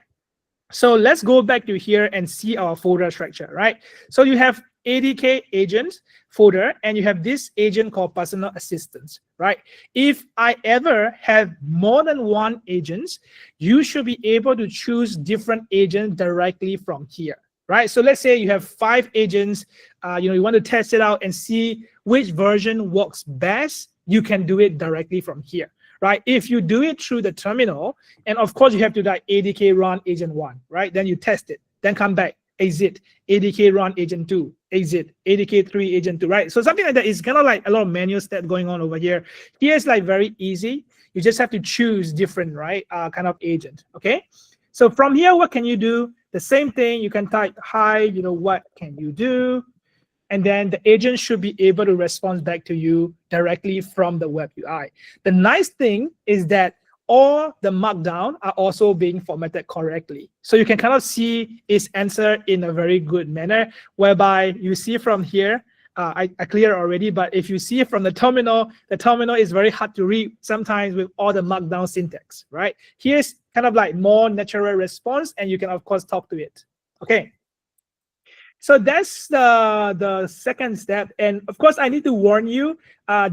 So let's go back to here and see our folder structure, right? So you have ADK agent folder, and you have this agent called personal assistants, right? If I ever have more than one agent, you should be able to choose different agents directly from here, right? So let's say you have 5 agents, you want to test it out and see which version works best, you can do it directly from here, right? If you do it through the terminal, and of course you have to like ADK run agent 1, right? Then you test it, then come back, exit, ADK run agent 2, exit, ADK 3 agent 2, right? So something like that is kind of like a lot of manual steps going on over here. Here it's like very easy. You just have to choose different, right, kind of agent, okay? So from here, what can you do? The same thing, you can type, hi, what can you do? And then the agent should be able to respond back to you directly from the web UI. The nice thing is that all the markdown are also being formatted correctly. So you can kind of see its answer in a very good manner, whereby you see from here, I cleared already, but if you see from the terminal is very hard to read sometimes with all the markdown syntax, right? Here's kind of like more natural response, and you can of course talk to it. Okay. So that's the second step. And of course, I need to warn you,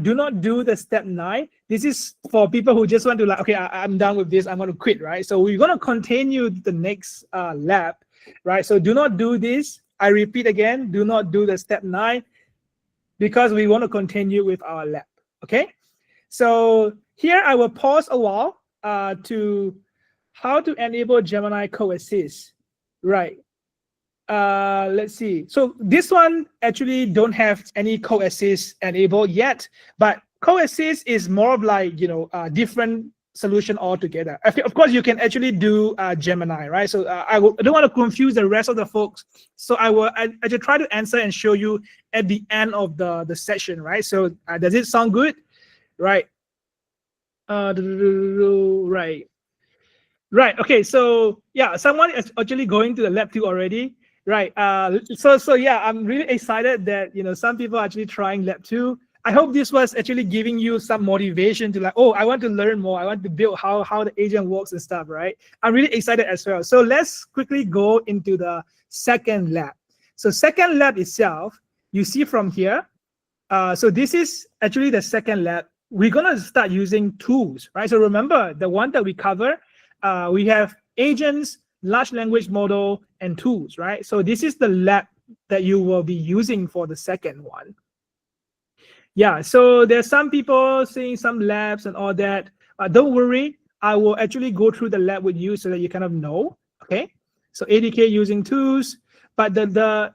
do not do the step 9. This is for people who just want to like, okay, I'm done with this, I'm going to quit, right? So we're going to continue the next lab, right? So do not do this. I repeat again, do not do the step 9 because we want to continue with our lab, okay? So here I will pause a while to how to enable Gemini Coassist, right? Let's see. So this one actually don't have any Coassist enabled yet, but Coassist is more of like, you know, a different solution altogether. Of course, you can actually do Gemini, right? So I don't want to confuse the rest of the folks. So I will try to answer and show you at the end of the session, right? So does it sound good? Right. Right. Okay. So yeah, someone is actually going to the lab 2 already. Right. So yeah, I'm really excited that, you know, some people are actually trying lab 2. I hope this was actually giving you some motivation to like, oh, I want to learn more. I want to build how the agent works and stuff, right? I'm really excited as well. So let's quickly go into the second lab. So second lab itself, you see from here. So this is actually the second lab. We're going to start using tools, right? So remember the one that we cover, we have agents, large language model, and tools, right? So this is the lab that you will be using for the second one. Yeah, so there's some people seeing some labs and all that. Don't worry, I will actually go through the lab with you so that you kind of know, okay? So ADK using tools, but the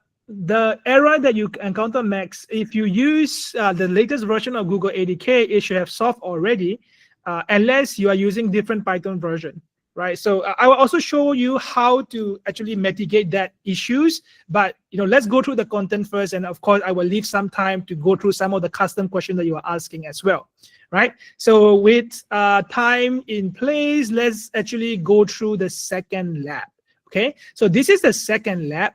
error that you encounter, Max, if you use the latest version of Google ADK, it should have solved already, unless you are using different Python version. Right, so I will also show you how to actually mitigate that issues. But you know, let's go through the content first, and of course, I will leave some time to go through some of the custom questions that you are asking as well. Right, so with time in place, let's actually go through the second lab. Okay, so this is the second lab.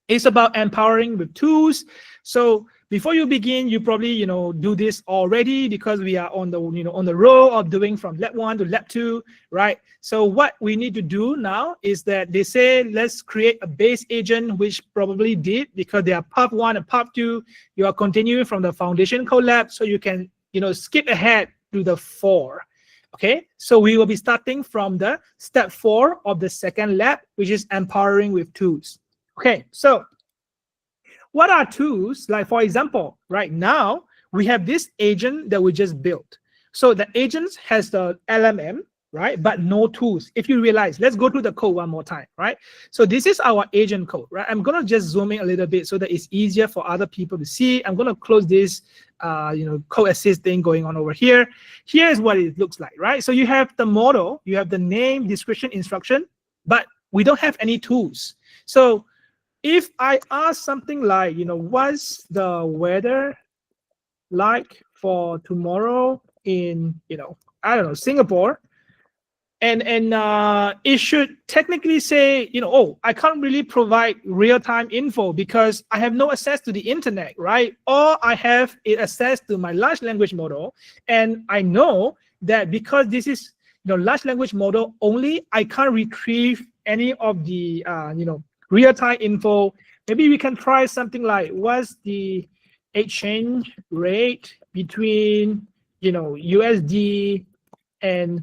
It's about empowering with tools. So before you begin, you probably, you know, do this already because we are on the, you know, on the row of doing from lab 1 to lab 2, right? So what we need to do now is that they say, let's create a base agent, which probably did because they are part 1 and part 2. You are continuing from the foundation code lab, so you can, you know, skip ahead to the 4. Okay, so we will be starting from the step 4 of the second lab, which is empowering with tools. Okay, so what are tools? Like, for example, right now, we have this agent that we just built. So the agent has the LMM, right? But no tools. If you realize, let's go through the code one more time, right? So this is our agent code, right? I'm going to just zoom in a little bit so that it's easier for other people to see. I'm going to close this, you know, Coassist thing going on over here. Here's what it looks like, right? So you have the model, you have the name, description, instruction, but we don't have any tools. So if I ask something like, you know, what's the weather like for tomorrow in, you know, I don't know, Singapore, and it should technically say, you know, oh, I can't really provide real-time info because I have no access to the internet, right? Or I have access to my large language model, and I know that because this is, you know, large language model only, I can't retrieve any of the, you know, real-time info. Maybe we can try something like, what's the exchange rate between, you know, USD and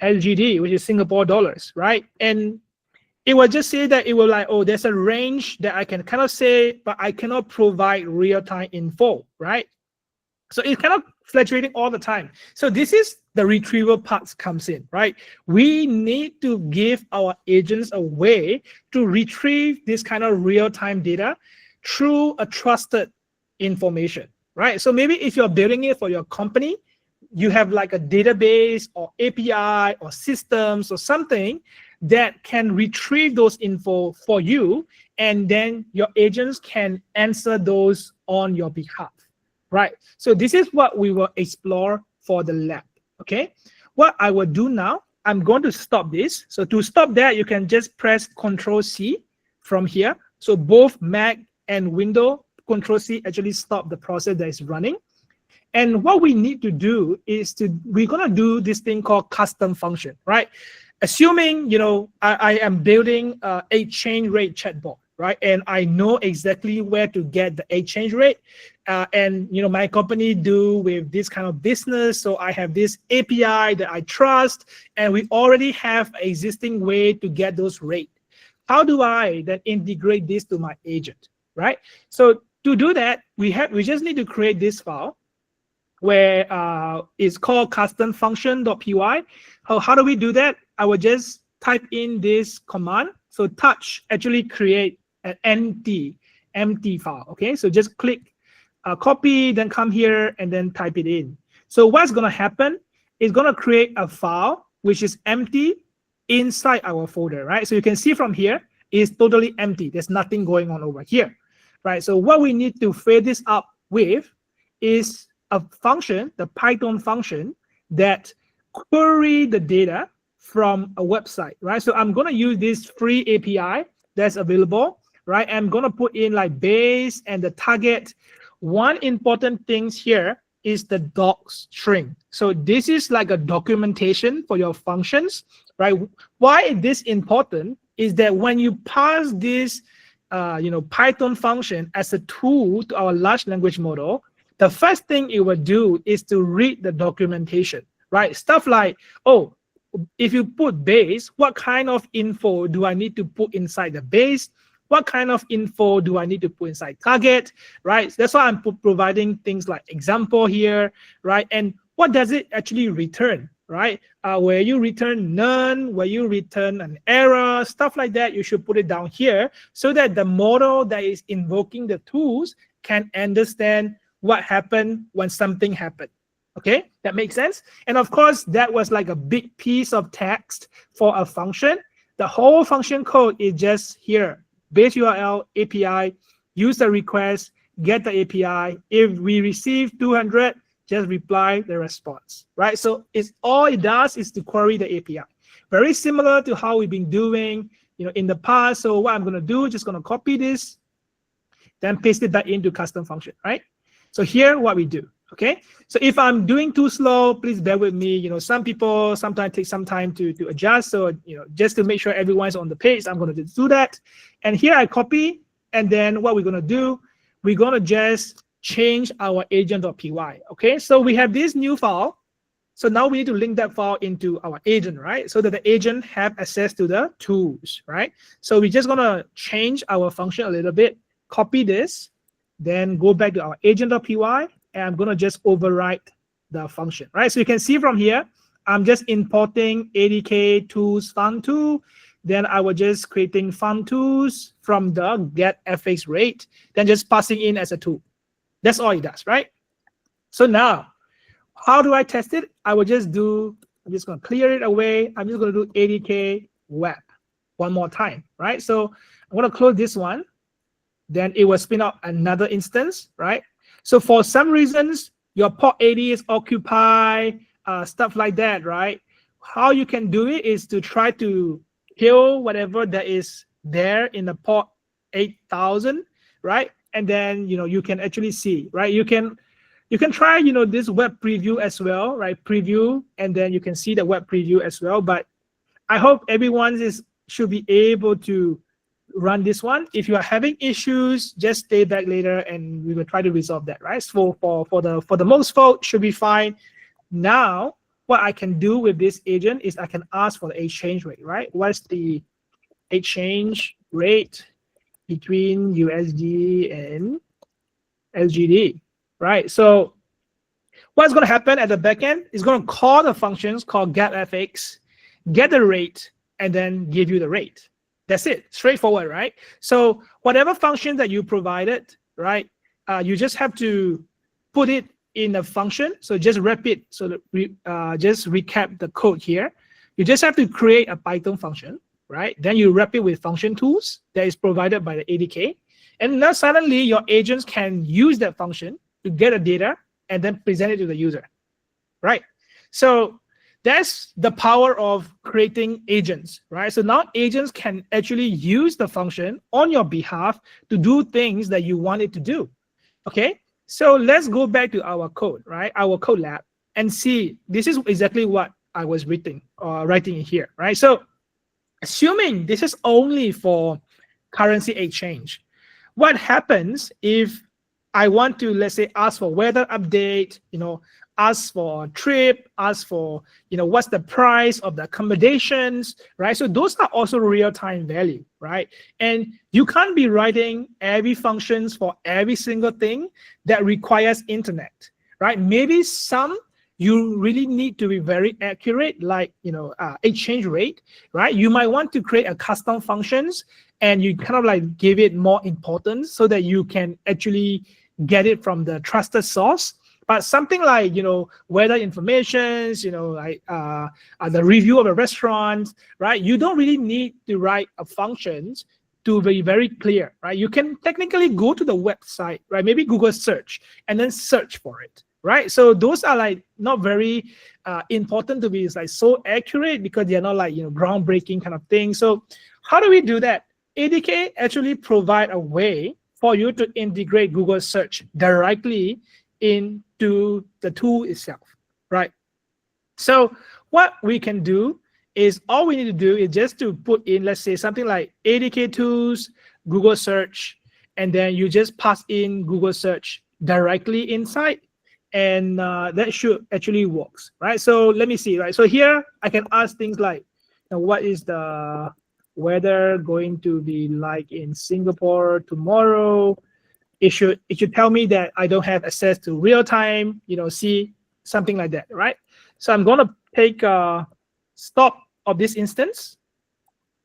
LGD, which is Singapore dollars, right? And it will just say that it will like, oh, there's a range that I can kind of say, but I cannot provide real-time info, right? So it's kind of fluctuating all the time. So this is the retrieval part comes in, right? We need to give our agents a way to retrieve this kind of real-time data through a trusted information, right? So maybe if you're building it for your company, you have like a database or API or systems or something that can retrieve those info for you, and then your agents can answer those on your behalf. Right, so this is what we will explore for the lab, okay? what I will do now, I'm going to stop this. So to stop that, you can just press Control-C from here. So both Mac and Windows, Control-C actually stop the process that is running. And what we need to do is we're going to do this thing called custom function, right? Assuming, I am building a exchange rate chatbot, right? And I know exactly where to get the exchange rate. And, my company do with this kind of business. So I have this API that I trust, and we already have an existing way to get those rates. How do I then integrate this to my agent, right? So to do that, we just need to create this file where it's called custom function.py. How do we do that? I will just type in this command. So touch actually create an empty file. Okay, so just click copy, then come here and then type it in. So what's going to happen is going to create a file which is empty inside our folder, right? So you can see from here is totally empty. There's nothing going on over here, right? So what we need to fill this up with is a function, the Python function that query the data from a website, right? So I'm going to use this free API that's available, right? I'm going to put in like base and the target. One important thing here is the doc string. So this is like a documentation for your functions, right? Why is this important is that when you pass this Python function as a tool to our large language model, the first thing it will do is to read the documentation, right? Stuff like, oh, if you put base, what kind of info do I need to put inside the base? What kind of info do I need to put inside target, right? That's why I'm providing things like example here, right? And what does it actually return, right? Where you return none, where you return an error, stuff like that, you should put it down here so that the model that is invoking the tools can understand what happened when something happened. Okay, that makes sense. And of course, that was like a big piece of text for a function. The whole function code is just here, base URL, API, use the request, get the API. If we receive 200, just reply the response, right? So it's all it does is to query the API. Very similar to how we've been doing, in the past. So what I'm going to do, just going to copy this, then paste it back into custom function, right? So here, what we do, okay? So if I'm doing too slow, please bear with me. Some people sometimes take some time to adjust. So, just to make sure everyone's on the page, I'm going to do that. And here I copy, and then what we're going to do, we're going to just change our agent.py, okay? So we have this new file. So now we need to link that file into our agent, right? So that the agent have access to the tools, right? So we're just going to change our function a little bit, copy this, then go back to our agent.py, and I'm going to just overwrite the function, right? So you can see from here, I'm just importing ADK tools fun tool. Then I was just creating fun tools from the get FX rate, then just passing in as a tool. That's all it does, right? So now, how do I test it? I'm just going to clear it away. I'm just going to do ADK web one more time, right? So I'm going to close this one. Then it will spin up another instance, right? So for some reasons, your port 80 is occupied, stuff like that, right? How you can do it is to try to kill whatever that is there in the port 8000, right? And then, you can actually see, right? You can try, this web preview as well, right? Preview, and then you can see the web preview as well. But I hope everyone should be able to run this one. If you are having issues, just stay back later and we will try to resolve that, right? So for the most folks, should be fine. Now, what I can do with this agent is I can ask for the exchange rate, right? What's the exchange rate between USD and SGD, right? So what's going to happen at the backend is going to call the functions called getFX, get the rate, and then give you the rate. That's it, straightforward, right? So whatever function that you provided, right, you just have to put it in a function. So just wrap it. So that just recap the code here. You just have to create a Python function, right? Then you wrap it with function tools that is provided by the ADK. And now suddenly your agents can use that function to get the data and then present it to the user, right? So That's the power of creating agents, right? So now agents can actually use the function on your behalf to do things that you want it to do. Okay, so let's go back to our code, right? Our code lab, and see, this is exactly what I was writing in here, right? So assuming this is only for currency exchange, what happens if I want to, let's say, ask for weather update, ask for a trip, ask for, what's the price of the accommodations, right? So those are also real-time value, right? And you can't be writing every functions for every single thing that requires internet, right? Maybe some you really need to be very accurate, like, exchange rate, right? You might want to create a custom functions and you kind of like give it more importance so that you can actually get it from the trusted source. But something like, weather information, like the review of a restaurant, right? You don't really need to write a functions to be very clear, right? You can technically go to the website, right? Maybe Google search and then search for it, right? So those are like not very important to be like so accurate because they're not like, groundbreaking kind of thing. So how do we do that? ADK actually provide a way for you to integrate Google search directly into the tool itself, right? So what we can do is all we need to do is just to put in, let's say, something like ADK tools, Google search, and then you just pass in Google search directly inside, and that should actually works, right? So let me see, right? So here I can ask things like, what is the weather going to be like in Singapore tomorrow? It should tell me that I don't have access to real time, see, something like that, right? So I'm gonna take a stop of this instance.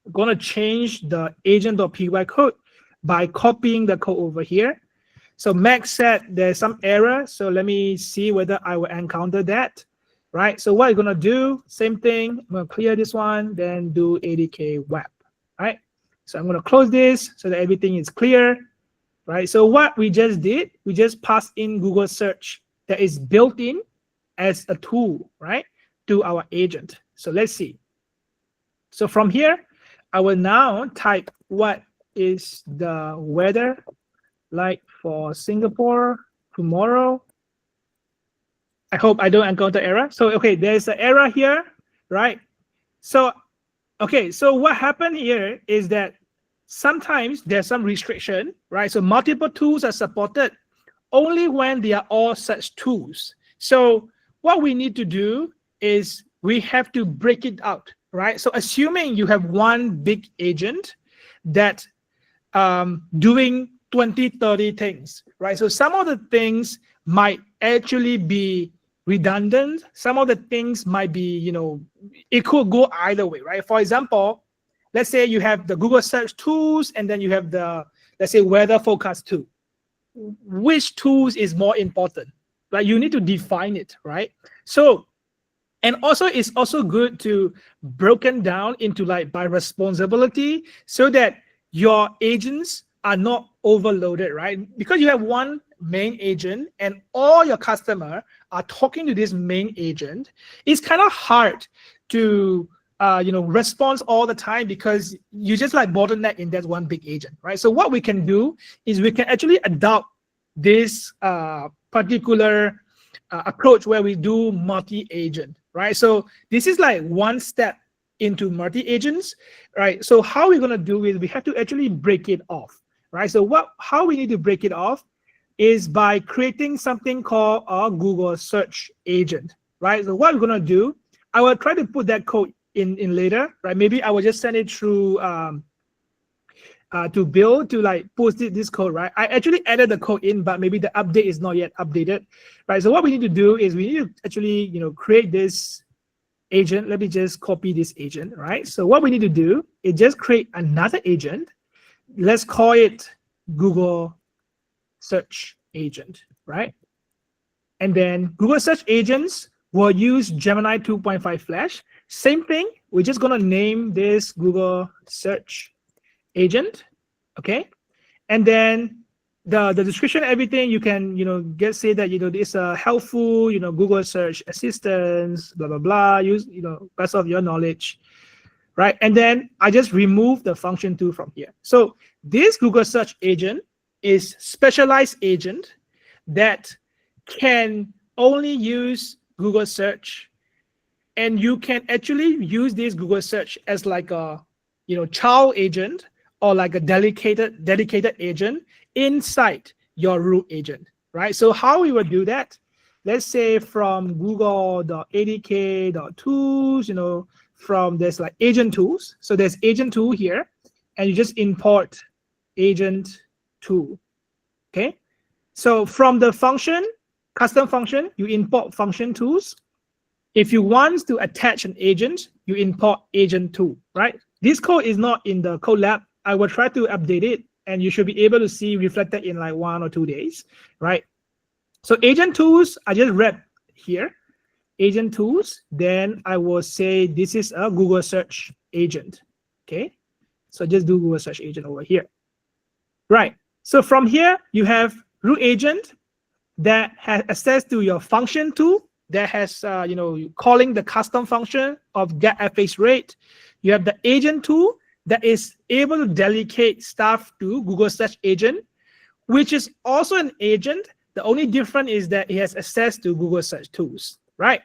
I'm gonna change the agent.py code by copying the code over here. So Max said there's some error, so let me see whether I will encounter that, right? So what I'm gonna do, same thing, I'm gonna clear this one, then do ADK web, right? So I'm gonna close this so that everything is clear. Right, so what we just did, we just passed in Google search that is built in as a tool, right, to our agent. So let's see. So from here, I will now type what is the weather like for Singapore tomorrow. I hope I don't encounter error. So, okay, there's an error here, right? So, okay, so what happened here is that sometimes there's some restriction, right? So multiple tools are supported only when they are all such tools. So what we need to do is we have to break it out, right? So assuming you have one big agent that doing 20, 30 things, right? So some of the things might actually be redundant. Some of the things might be, it could go either way, right? For example, let's say you have the Google search tools and then you have the, let's say, weather forecast tool. Which tools is more important? Like, you need to define it, right? So, and also it's also good to broken down into like by responsibility so that your agents are not overloaded, right? Because you have one main agent and all your customer are talking to this main agent, it's kind of hard to response all the time because you just like bottleneck in that one big agent, right? So what we can do is we can actually adopt this particular approach where we do multi-agent, right? So this is like one step into multi-agents, right? So how we're gonna do is we have to actually break it off, right? So how we need to break it off is by creating something called a Google search agent, right? So what we're gonna do, I will try to put that code in later, right? Maybe I will just send it through to Bill to like post this code, right? I actually added the code in, but maybe the update is not yet updated, right? So what we need to do is we need to actually, create this agent. Let me just copy this agent, right? So what we need to do is just create another agent. Let's call it Google search agent, right? And then Google search agents will use Gemini 2.5 Flash. Same thing, we're just gonna name this Google search agent, okay? And then the description, everything you can, say that, it's a helpful, Google search assistance, blah, blah, blah, use, best of your knowledge, right? And then I just remove the function tool from here. So this Google search agent is specialized agent that can only use Google search, and you can actually use this Google search as like a, child agent or like a dedicated agent inside your root agent, right? So how we would do that, let's say from google.adk.tools, from there's like agent tools. So there's agent tool here, and you just import agent tool, okay? So from the function, custom function, you import function tools. If you want to attach an agent, you import agent tool, right? This code is not in the code lab. I will try to update it, and you should be able to see reflected in like 1 or 2 days, right? So agent tools, I just read here, agent tools, then I will say this is a Google search agent, okay? So just do Google search agent over here, right? So from here, you have root agent that has access to your function tool that has, calling the custom function of get fx rate. You have the agent tool that is able to delegate stuff to Google search agent, which is also an agent. The only difference is that it has access to Google search tools, right?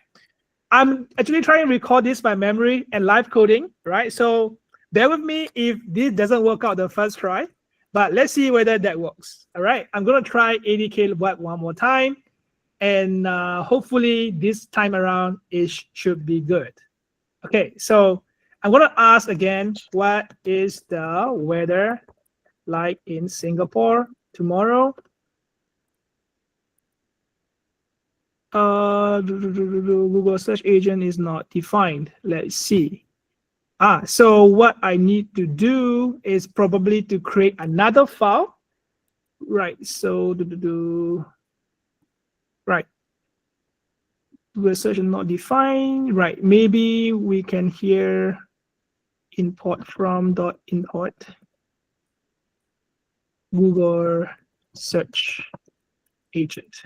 I'm actually trying to record this by memory and live coding, right? So bear with me if this doesn't work out the first try, but let's see whether that works. All right, I'm gonna try ADK web one more time, and hopefully this time around it should be good. Okay, so I'm gonna ask again, what is the weather like in Singapore tomorrow? Google search agent is not defined. Let's see. So what I need to do is probably to create another file, right? So right, Google search is not defined, right? Maybe we can here import from .import Google search agent.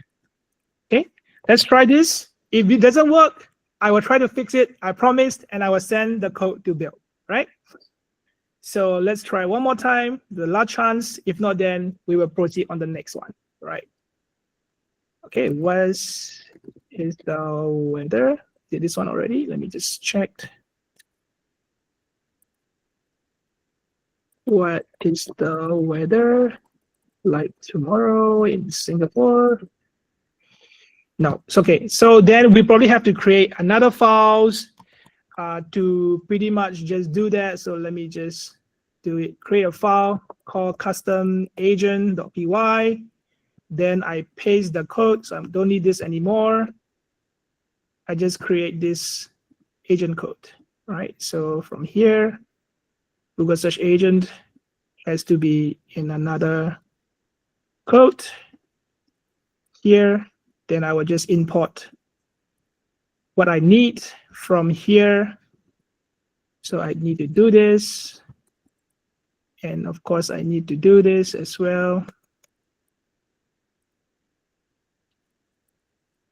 Okay, let's try this. If it doesn't work, I will try to fix it, I promised, and I will send the code to build, right? So let's try one more time, the last chance. If not, then we will proceed on the next one, right? Okay, what is the weather? Did this one already? Let me just check. What is the weather like tomorrow in Singapore? No, it's okay. So then we probably have to create another files to pretty much just do that. So let me just do it. Create a file called custom agent.py. Then I paste the code, so I don't need this anymore. I just create this agent code, right? So from here, Google search agent has to be in another code here. Then I will just import what I need from here. So I need to do this. And of course, I need to do this as well.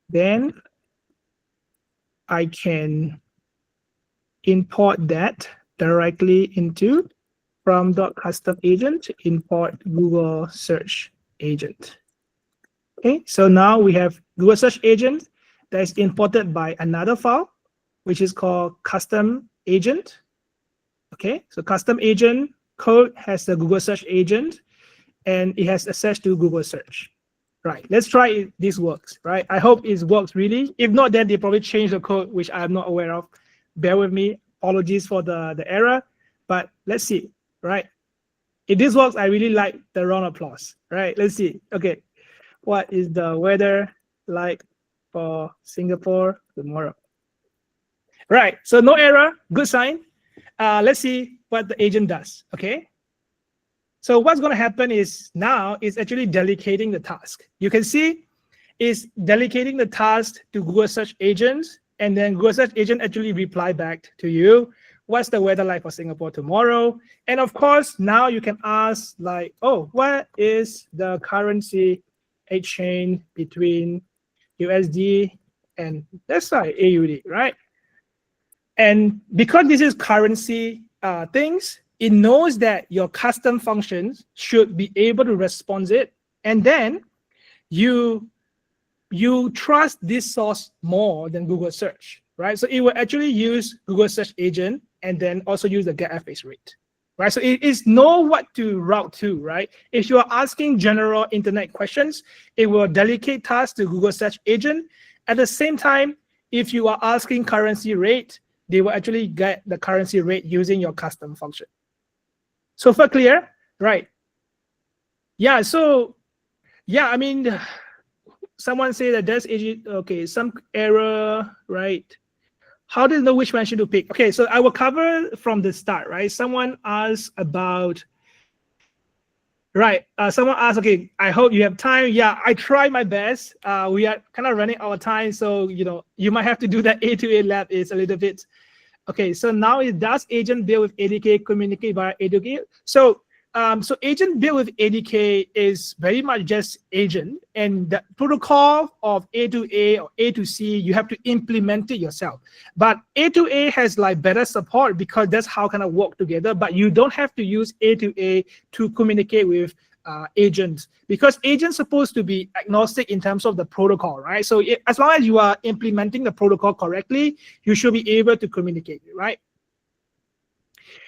Then I can import that directly into from.custom agent, import Google search agent. Okay, so now we have Google search agent that is imported by another file, which is called custom agent. Okay, so custom agent code has the Google search agent, and it has access to Google search. Right, let's try if this works, right? I hope it works really. If not, then they probably change the code, which I'm not aware of. Bear with me, apologies for the error, but let's see, right? If this works, I really like the round of applause, right? Let's see, okay. What is the weather like for Singapore tomorrow? Right, so no error, good sign. Let's see what the agent does, okay? So what's gonna happen is now it's actually delegating the task. You can see it's delegating the task to Google search agent, and then Google search agent actually reply back to you what's the weather like for Singapore tomorrow? And of course, now you can ask like, oh, what is the currency exchange between USD and let's say AUD, right? And because this is currency things, it knows that your custom functions should be able to respond it, and then you trust this source more than Google search, right? So it will actually use Google search agent and then also use the get FX rate, right? So it is know what to route to, right? If you are asking general internet questions, it will delegate tasks to Google search agent. At the same time, if you are asking currency rate, they will actually get the currency rate using your custom function. So for clear, right? Yeah, so yeah, I mean, someone say that there's okay, some error, right? How do you know which one should you pick? Okay, so I will cover from the start, right? Someone asked about, right? Someone asked, okay, I hope you have time. Yeah, I try my best. We are kind of running out of time, so you might have to do that A2A lab. Is a little bit okay. So now it does agent build with ADK communicate via ADK. So agent build with ADK is very much just agent, and the protocol of A2A or A2C, you have to implement it yourself. But A2A has like better support because that's how kind of work together, but you don't have to use A2A to communicate with agents, because agents supposed to be agnostic in terms of the protocol, right? So as long as you are implementing the protocol correctly, you should be able to communicate, right?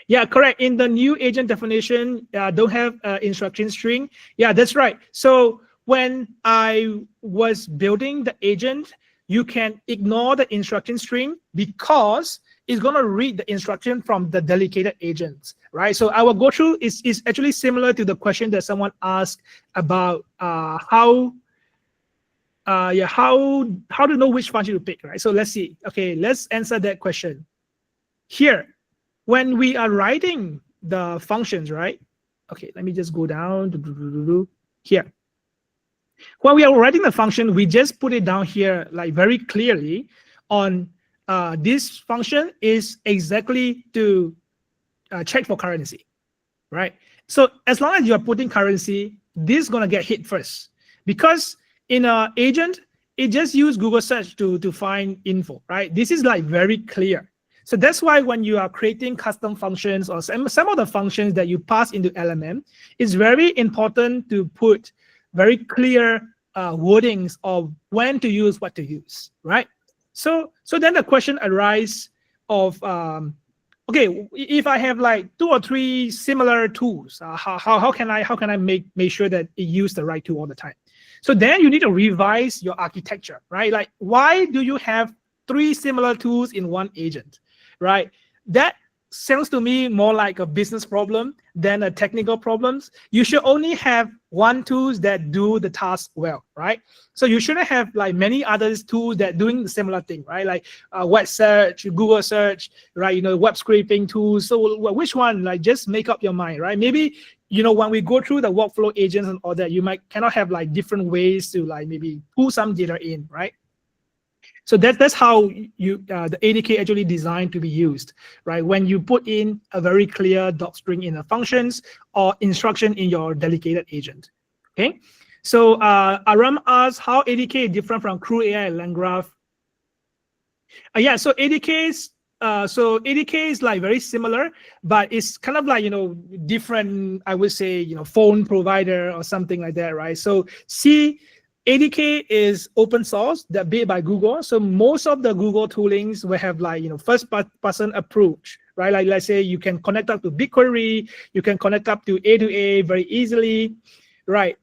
Yeah, correct. In the new agent definition, don't have instruction string. Yeah, that's right. So when I was building the agent, you can ignore the instruction string because it's going to read the instruction from the delegated agents, right? So I will go through, it's actually similar to the question that someone asked about how to know which function to pick, right? So let's see. Okay, let's answer that question. Here, when we are writing the functions, right? Okay, let me just go down to here. When we are writing the function, we just put it down here like very clearly on this function is exactly to check for currency, right? So as long as you are putting currency, this is gonna get hit first, because in an agent, it just use Google search to find info, right? This is like very clear. So that's why when you are creating custom functions or some of the functions that you pass into LMM, it's very important to put very clear wordings of when to use what to use, right? So then the question arises of, okay, if I have like 2 or 3 similar tools, how can I make sure that it use the right tool all the time? So then you need to revise your architecture, right? Like, why do you have 3 similar tools in one agent? Right, that sounds to me more like a business problem than a technical problems. You should only have 1 tools that do the task well, right? So you shouldn't have like many other tools that doing the similar thing, right? Like web search, Google search, right? Web scraping tools. So which one? Like, just make up your mind, right? Maybe when we go through the workflow agents and all that, you cannot have like different ways to like maybe pull some data in, right? So that's how the ADK actually designed to be used, right? When you put in a very clear doc string in the functions or instruction in your delegated agent, okay? So Aram asks how ADK is different from Crew AI and LangGraph. Yeah, so ADK is like very similar, but it's kind of like, different, I would say, phone provider or something like that, right? So ADK is open source that built by Google. So most of the Google toolings will have like, first person approach, right? Like, let's say you can connect up to BigQuery, you can connect up to A2A very easily, right?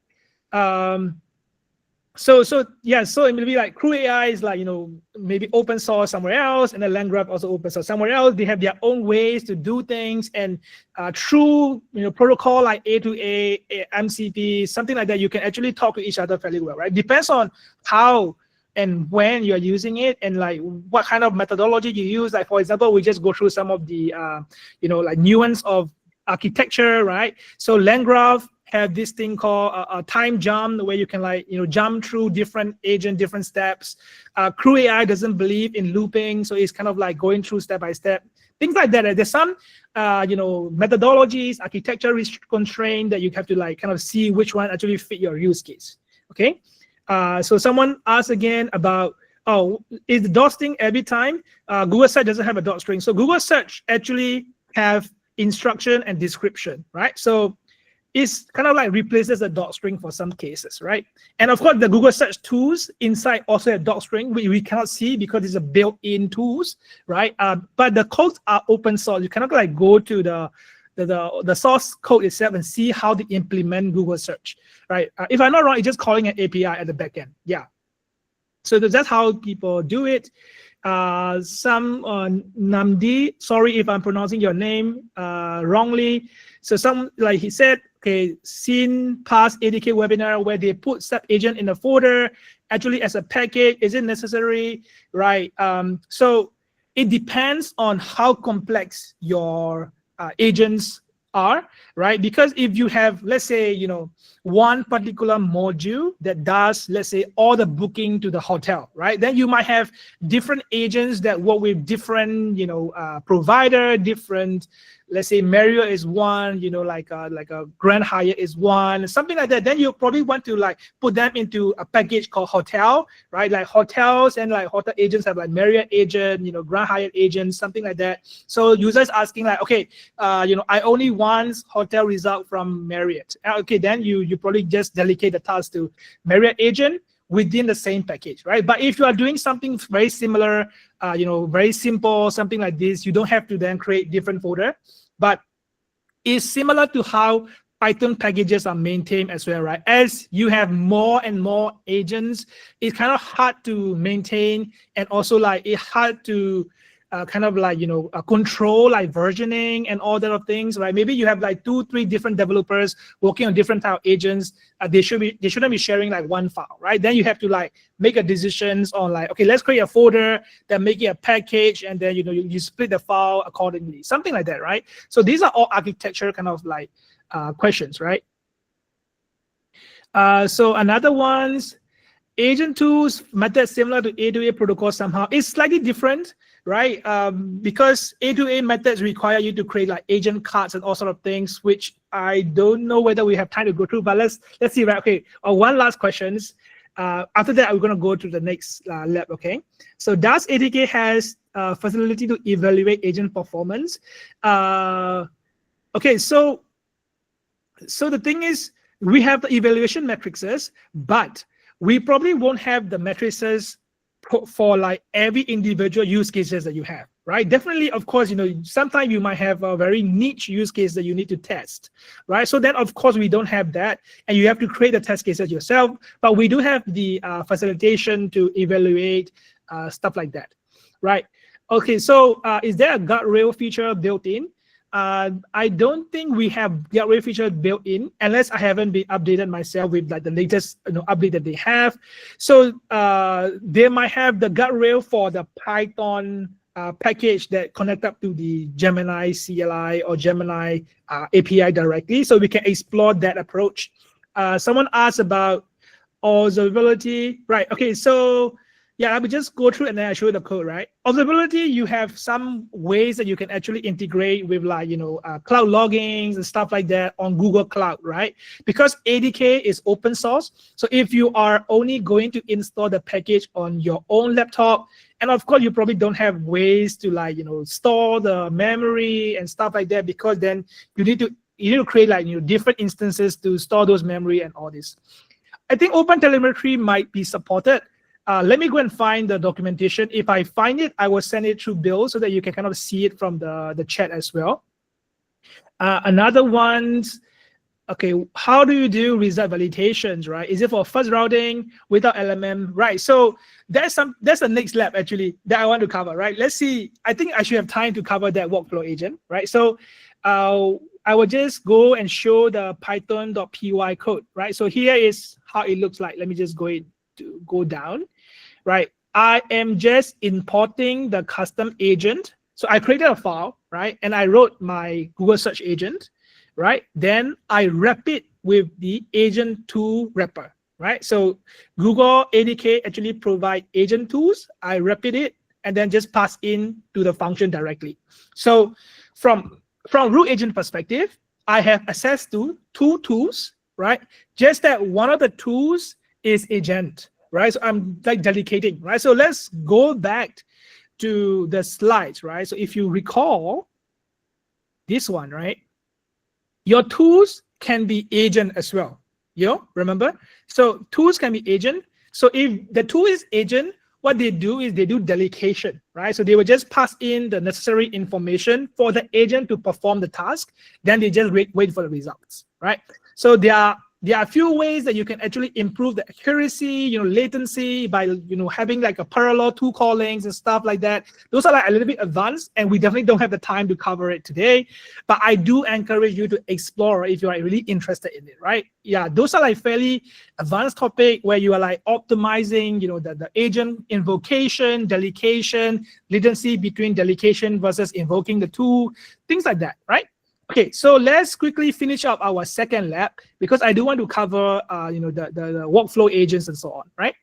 So it may be like Crew AI is like, maybe open source somewhere else, and then LangGraph also open source somewhere else. They have their own ways to do things, and through protocol like A2A, MCP, something like that, you can actually talk to each other fairly well, right? Depends on how and when you're using it, and like what kind of methodology you use. Like, for example, we just go through some of the like nuance of architecture, right? So LangGraph have this thing called a time jump, where you can like jump through different agent, different steps. Crew AI doesn't believe in looping, so it's kind of like going through step by step. things like that. There's some methodologies, architecture constraint that you have to like kind of see which one actually fit your use case. Okay, so someone asked again about, oh, is the dot string every time? Google Search doesn't have a dot string. So Google Search actually have instruction and description, right? So it's kind of like replaces the dot string for some cases, right? And of course, the Google Search tools inside also have dot string, which we cannot see because it's a built-in tools, right? But the codes are open source. You cannot like go to the source code itself and see how to implement Google Search, right? If I'm not wrong, it's just calling an API at the backend. Yeah. So that's how people do it. Some Namdi, sorry if I'm pronouncing your name wrongly. So some, like he said, okay, seen past ADK webinar where they put sub agent in a folder, actually as a package, is it necessary, right? So it depends on how complex your agents are, right? Because if you have, let's say, one particular module that does, let's say, all the booking to the hotel, right? Then you might have different agents that work with different, provider, different, let's say Marriott is one, like a Grand Hyatt is one, something like that. Then you probably want to like put them into a package called hotel, right? Like hotels and like hotel agents have like Marriott agent, Grand Hyatt agent, something like that. So users asking like, okay, I only want hotel result from Marriott. Okay, then you probably just delegate the task to Marriott agent within the same package, right? But if you are doing something very similar, very simple, something like this, you don't have to then create different folder. But it's similar to how Python packages are maintained as well, right? As you have more and more agents, it's kind of hard to maintain, and also like it's hard to control like versioning and all that of things, right? Maybe you have like 2-3 different developers working on different type of agents. They shouldn't be sharing like one file, right? Then you have to like make a decisions on like, okay, let's create a folder, then make it a package, and then you split the file accordingly, something like that, right? So these are all architecture kind of like questions, right? So another one's agent tools method similar to A2A protocol somehow. It's slightly different, right? Because A2A methods require you to create like agent cards and all sort of things, which I don't know whether we have time to go through, but let's see, right? Okay, one last questions. After that, we're going to go to the next lab, okay? So does ADK has facility to evaluate agent performance? Okay, so the thing is, we have the evaluation matrices, but we probably won't have the matrices for like every individual use cases that you have, right? Definitely, of course, sometimes you might have a very niche use case that you need to test, right? So then, of course, we don't have that, and you have to create the test cases yourself, but we do have the facilitation to evaluate stuff like that, right? Okay, so is there a guardrail feature built in? I don't think we have guardrail feature built in unless I haven't been updated myself with like the latest update that they have. So they might have the guardrail for the Python package that connect up to the Gemini CLI or Gemini API directly, so we can explore that approach. Someone asked about observability, right? Okay, so yeah, I will just go through and then I show you the code, right? Observability, you have some ways that you can actually integrate with like, cloud loggings and stuff like that on Google Cloud, right? Because ADK is open source. So if you are only going to install the package on your own laptop, and of course, you probably don't have ways to like, store the memory and stuff like that, because then you need to create like, different instances to store those memory and all this. I think OpenTelemetry might be supported. Let me go and find the documentation. If I find it, I will send it through Bill so that you can kind of see it from the chat as well. Another one, okay, how do you do result validations, right? Is it for fuzz routing without LMM, right? So that's the next lab actually that I want to cover, right? Let's see. I think I should have time to cover that workflow agent, right? So I will just go and show the python.py code, right? So here is how it looks like. Let me just go down, right? I am just importing the custom agent. So I created a file, right? And I wrote my Google search agent, right? Then I wrap it with the agent tool wrapper, right? So Google ADK actually provide agent tools. I wrap it and then just pass in to the function directly. So from root agent perspective, I have access to 2 tools, right? Just that one of the tools is agent, right? So I'm like delegating, right? So let's go back to the slides, right? So if you recall this one, right? Your tools can be agent as well. Remember? So tools can be agent. So if the tool is agent, what they do is they do delegation, right? So they will just pass in the necessary information for the agent to perform the task. Then they just wait for the results, right? So there are a few ways that you can actually improve the accuracy, latency by, having like a parallel tool callings and stuff like that. Those are like a little bit advanced, and we definitely don't have the time to cover it today. But I do encourage you to explore if you are really interested in it, right? Yeah, those are like fairly advanced topic where you are like optimizing, the agent invocation, delegation, latency between delegation versus invoking the tool, things like that, right? Okay, so let's quickly finish up our second lab because I do want to cover, the workflow agents and so on, right?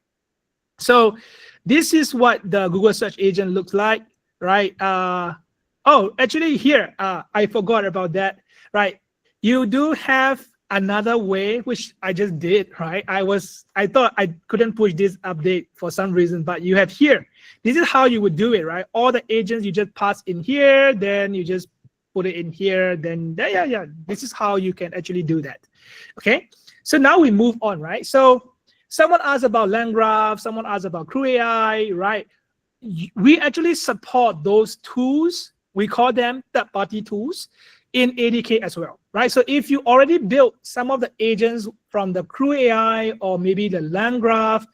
So this is what the Google search agent looks like, right? Oh, actually here, I forgot about that, right? You do have another way, which I just did, right? I thought I couldn't push this update for some reason, but you have here. This is how you would do it, right? All the agents you just pass in here, then you just put it in here, then yeah, this is how you can actually do that. Okay, so now we move on, right? So someone asked about LangGraph, someone asked about Crew AI, right? We actually support those tools. We call them third-party tools in ADK as well, right? So if you already built some of the agents from the Crew AI or maybe the LangGraph,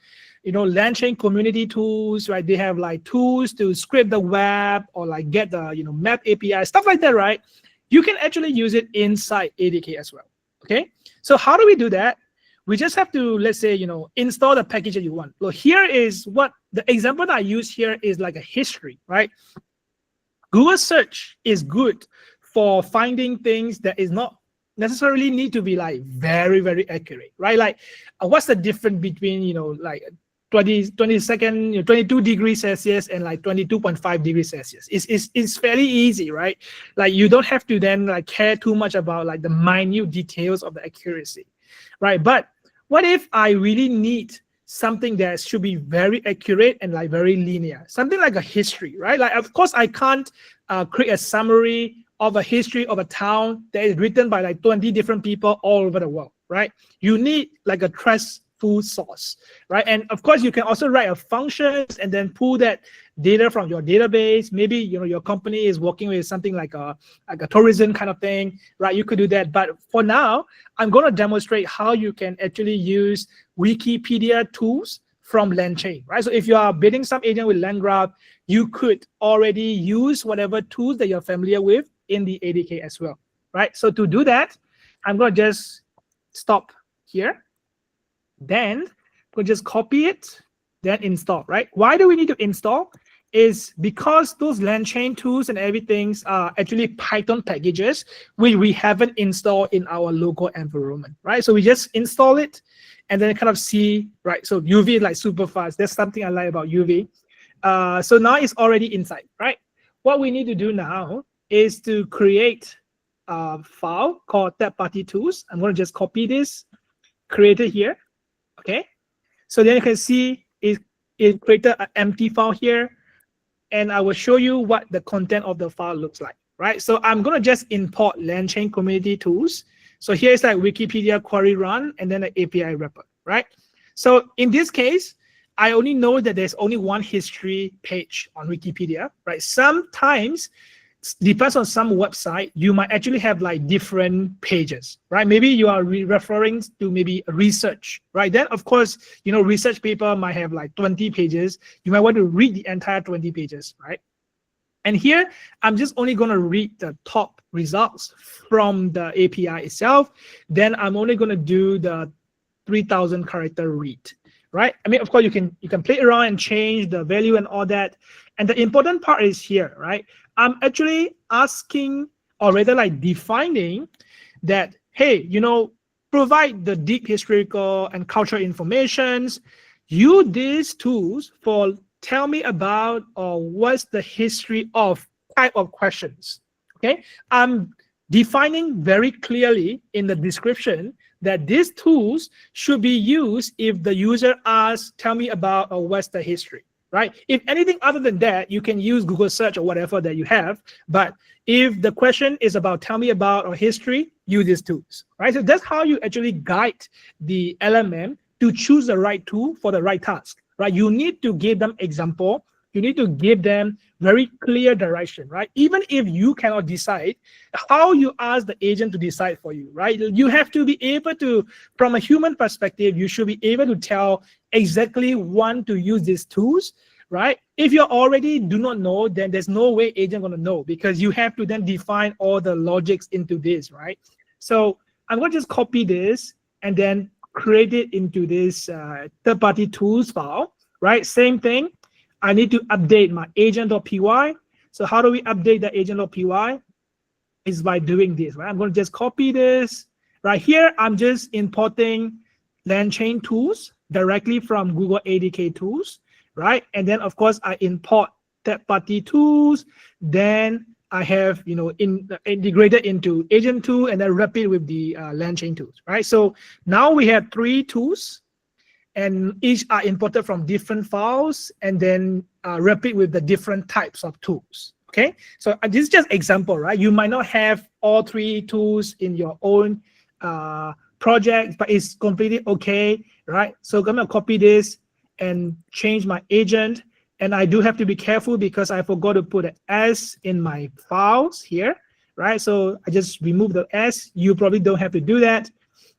LangChain community tools, right? They have like tools to scrape the web or like get the, map API, stuff like that, right? You can actually use it inside ADK as well, okay? So how do we do that? We just have to, let's say, install the package that you want. So here is what the example that I use here is like a history, right? Google search is good for finding things that is not necessarily need to be like very, very accurate, right? Like what's the difference between, like 22 degrees Celsius and like 22.5 degrees Celsius. It's fairly easy, right? Like you don't have to then like care too much about like the minute details of the accuracy, right? But what if I really need something that should be very accurate and like very linear, something like a history, right? Like of course I can't create a summary of a history of a town that is written by like 20 different people all over the world, right? You need like a trustful source, right? And of course you can also write a functions and then pull that data from your database. Maybe your company is working with something like a tourism kind of thing, right? You could do that. But for now, I'm going to demonstrate how you can actually use Wikipedia tools from LangChain, right? So if you are building some agent with LangGraph, you could already use whatever tools that you're familiar with in the ADK as well, right? So to do that, I'm going to just stop here. Then we'll just copy it, then install, right? Why do we need to install? Is because those LangChain tools and everything are actually Python packages which we haven't installed in our local environment, right? So we just install it and then kind of see, right? So UV is like super fast. That's something I like about UV. So now it's already inside, right? What we need to do now is to create a file called third-party tools. I'm going to just copy this, create it here, okay? So then you can see it created an empty file here, and I will show you what the content of the file looks like, right? So I'm going to just import LangChain community tools. So here's like Wikipedia query run and then an API wrapper, right? So in this case, I only know that there's only one history page on Wikipedia, right? Sometimes, depends on some website, you might actually have like different pages, right? Maybe you are referring to maybe a research, right? Then of course, research paper might have like 20 pages. You might want to read the entire 20 pages, right? And here, I'm just only going to read the top results from the API itself. Then I'm only going to do the 3,000 character read, right? I mean, of course, you can play around and change the value and all that. And the important part is here, right? I'm actually asking, or rather like defining that, hey, provide the deep historical and cultural informations. Use these tools for tell me about or what's the history of type of questions. Okay, I'm defining very clearly in the description that these tools should be used if the user asks, tell me about or what's the history, right? If anything other than that, you can use Google search or whatever that you have. But if the question is about tell me about or history, use these tools, right? So that's how you actually guide the LMM to choose the right tool for the right task, right? You need to give them example. You need to give them very clear direction, right? Even if you cannot decide, how you ask the agent to decide for you, right? You have to be able to, from a human perspective, you should be able to tell exactly when to use these tools, right? If you already do not know, then there's no way agent gonna know, because you have to then define all the logics into this, right? So I'm gonna just copy this and then create it into this third-party tools file, right? Same thing. I need to update my agent.py. So how do we update the agent.py? Is by doing this, right? I'm going to just copy this. Right here, I'm just importing LangChain tools directly from Google ADK tools, right? And then, of course, I import third-party tools. Then I have, integrated into agent tool and then wrap it with the LangChain tools, right? So now we have 3 tools, and each are imported from different files and then wrap it with the different types of tools, okay? So this is just example, right? You might not have all 3 tools in your own project, but it's completely okay, right? So I'm gonna copy this and change my agent. And I do have to be careful because I forgot to put an S in my files here, right? So I just remove the S. You probably don't have to do that,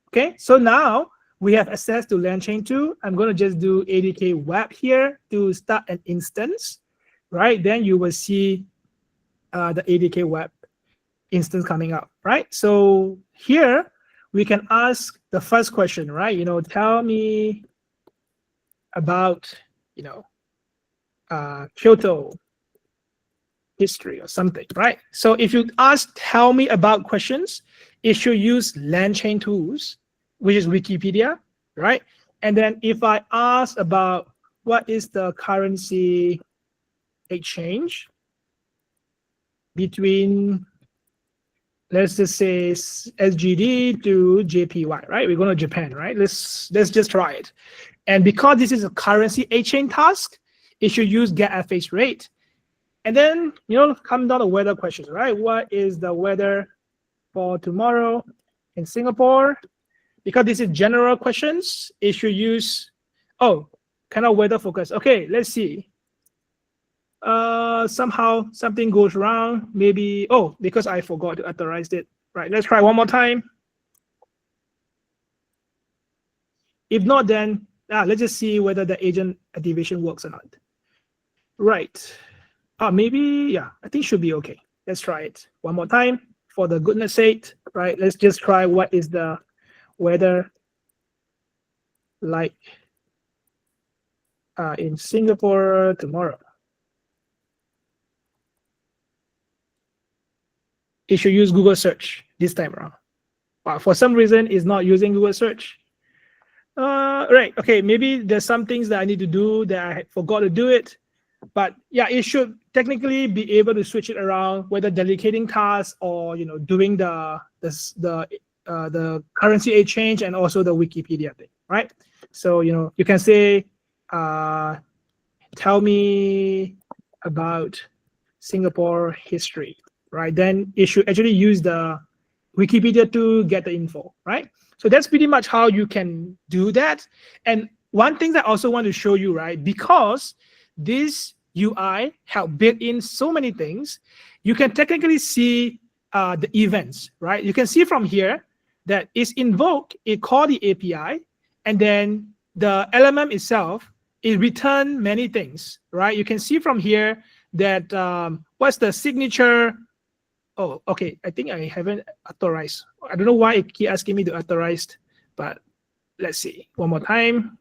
okay? So now, we have access to LangChain 2. I'm going to just do ADK web here to start an instance, right? Then you will see the ADK web instance coming up, right? So here we can ask the first question, right? Tell me about, Kyoto history or something, right? So if you ask tell me about questions, it should use LangChain tools, which is Wikipedia, right? And then if I ask about what is the currency exchange between, let's just say SGD to JPY, right? We're going to Japan, right? Let's just try it. And because this is a currency exchange task, it should use get FX rate. And then, come down to weather questions, right? What is the weather for tomorrow in Singapore? Because this is general questions, it should use, kind of weather focus. Okay, let's see. Somehow something goes wrong. Maybe, because I forgot to authorize it. Right, let's try one more time. If not, then let's just see whether the agent activation works or not. Right. Maybe, yeah, I think should be okay. Let's try it one more time for the goodness sake. Right, let's just try what is the weather like in Singapore tomorrow. It should use Google search this time around. But for some reason, it's not using Google search. Right, okay, maybe there's some things that I need to do that I forgot to do it. But yeah, it should technically be able to switch it around, whether delegating tasks or doing the currency exchange and also the Wikipedia thing, right? So you can say, tell me about Singapore history, right? Then it should actually use the Wikipedia to get the info, right? So that's pretty much how you can do that. And one thing that I also want to show you, right, because this UI have built in so many things, you can technically see the events, right? You can see from here that is invoked, it call the API, and then the LMM itself, it return many things, right? You can see from here that what's the signature. Oh, okay, I think I haven't authorized. I don't know why it keep asking me to authorize, but let's see one more time.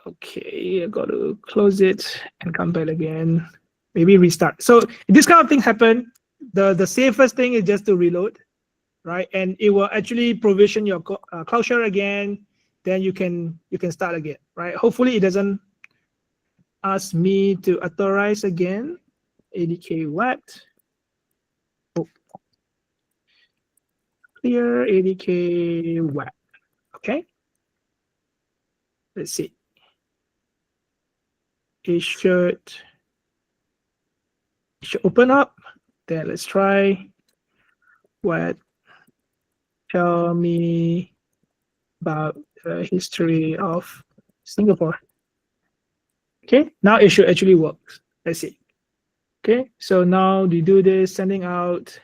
Okay, I got to close it and come back again. Maybe restart. So this kind of thing happen. The safest thing is just to reload, right? And it will actually provision your closure again. then you can start again, right? Hopefully it doesn't ask me to authorize again. ADK what? Oh. Clear ADK what? Okay. Let's see. It should open up. Then let's try what. Tell me about the history of Singapore. Okay, now it should actually work. Let's see. Okay, so now you do this, sending out.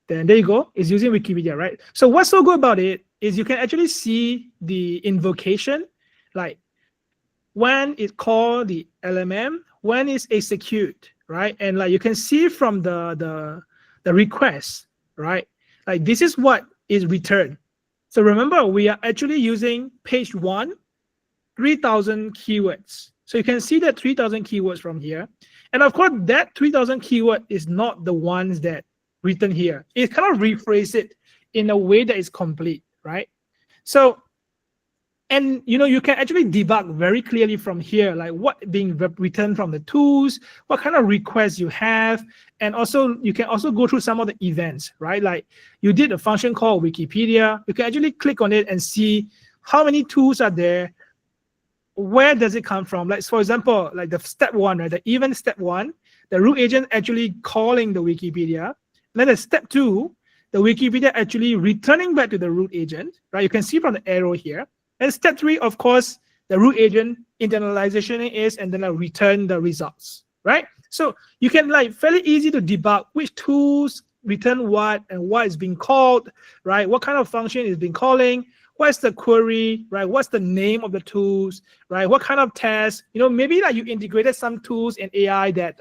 Then there you go. It's using Wikipedia, right? So what's so good about it is you can actually see the invocation, like when it called the LMM, when it's execute, right? And like you can see from the request, right? Like this is what is returned. So remember, we are actually using page 1, 3,000 keywords. So you can see that 3,000 keywords from here. And of course, that 3,000 keyword is not the ones that written here. It kind of rephrase it in a way that is complete, right? So, and you can actually debug very clearly from here, like what being returned from the tools, what kind of requests you have, and also you can also go through some of the events, right? Like you did a function called Wikipedia, you can actually click on it and see how many tools are there, where does it come from? Like for example, like the step 1, right? The event step 1, the root agent actually calling the Wikipedia. Then the step 2, the Wikipedia actually returning back to the root agent, right? You can see from the arrow here. And step 3, of course, the root agent internalization is, and then I return the results, right? So you can like fairly easy to debug which tools return what and what is being called, right? What kind of function is being calling? What's the query, right? What's the name of the tools, right? What kind of test? Maybe like you integrated some tools in AI that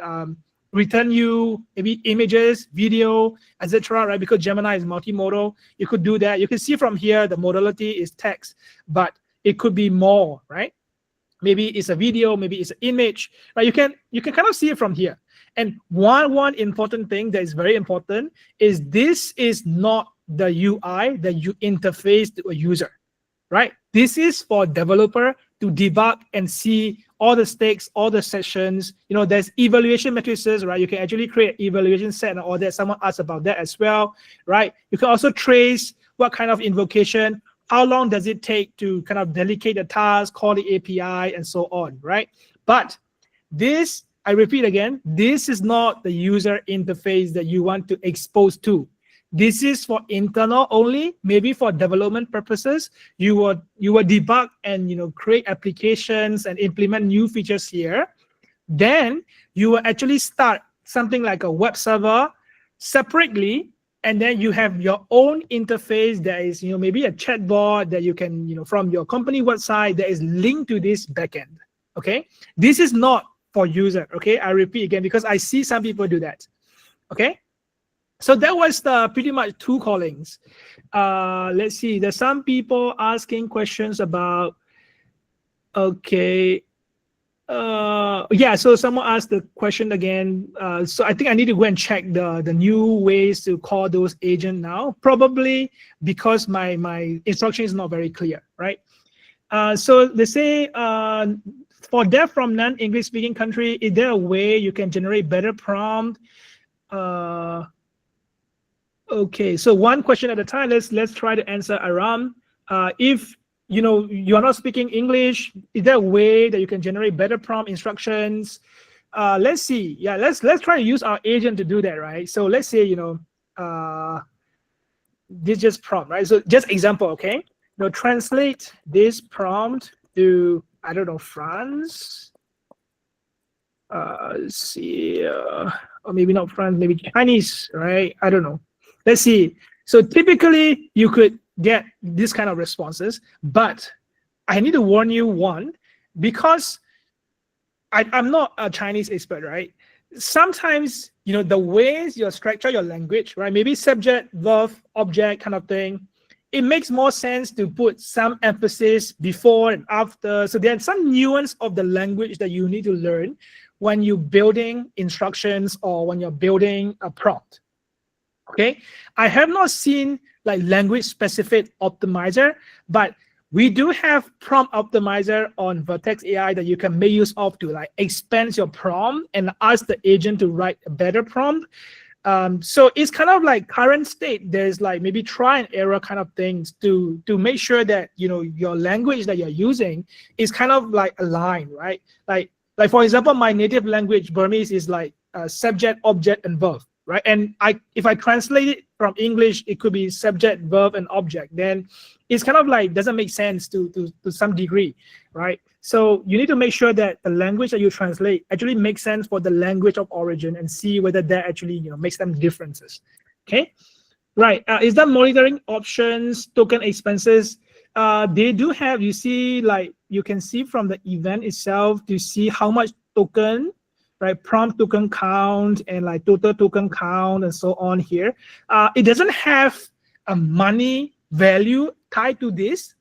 return you maybe images, video, etc., right? Because Gemini is multimodal, you could do that. You can see from here the modality is text, but it could be more, right? Maybe it's a video, maybe it's an image, right? You can kind of see it from here. And one important thing that is very important is this is not the UI that you interface to a user, right? This is for developer to debug and see all the stakes, all the sessions. There's evaluation matrices, right? You can actually create evaluation set and all that. Someone asked about that as well, right? You can also trace what kind of invocation, how long does it take to kind of delegate the task, call the API, and so on, right? But this, I repeat again, this is not the user interface that you want to expose to. This is for internal only, maybe for development purposes. You will debug and create applications and implement new features here. Then you will actually start something like a web server separately, and then you have your own interface that is maybe a chatbot that you can from your company website that is linked to this backend. Okay, this is not for user. Okay, I repeat again because I see some people do that. Okay. So that was the pretty much 2 callings. Let's see. There's some people asking questions about. Okay. Yeah. So someone asked the question again. So I think I need to go and check the new ways to call those agents now. Probably because my instruction is not very clear, right? So they say for dev from non-English speaking country, is there a way you can generate better prompt? Okay, so one question at a time. Let's try to answer Aram. If you're not speaking English, is there a way that you can generate better prompt instructions? Let's see. Yeah, let's try to use our agent to do that, right? So let's say this just prompt, right? So just example, okay? Translate this prompt to, I don't know, France. Let's see, or maybe not France, maybe Chinese, right? I don't know. Let's see. So typically you could get this kind of responses, but I need to warn you one, because I'm not a Chinese expert, right? Sometimes, the ways you structure your language, right? Maybe subject, verb, object kind of thing. It makes more sense to put some emphasis before and after. So there's some nuance of the language that you need to learn when you're building instructions or when you're building a prompt. Okay, I have not seen like language specific optimizer, but We do have prompt optimizer on Vertex AI that you can make use of to like expand your prompt and ask the agent to write a better prompt. So it's kind of like current state. There's like maybe try and error kind of things to make sure that your language that you're using is kind of like aligned, right? Like for example, my native language Burmese is like subject, object, and verb, right? And if I translate it from English, it could be subject, verb, and object. Then it's kind of like doesn't make sense to some degree, right? So you need to make sure that the language that you translate actually makes sense for the language of origin and see whether that actually makes them differences. Okay, right? Is that monitoring options, token expenses? They do have. You see, like you can see from the event itself to see how much token, right? Prompt token count and like total token count and so on here. It doesn't have a money value tied to this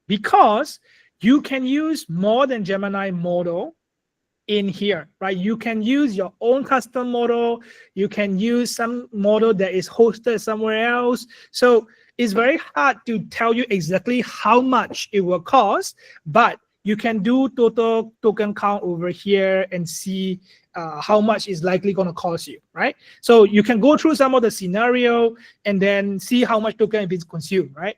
because you can use more than Gemini model in here, right? You can use your own custom model. You can use some model that is hosted somewhere else. So it's very hard to tell you exactly how much it will cost, but you can do total token count over here and see how much is likely going to cost you, right? So you can go through some of the scenario and then see how much token is being consumed, right?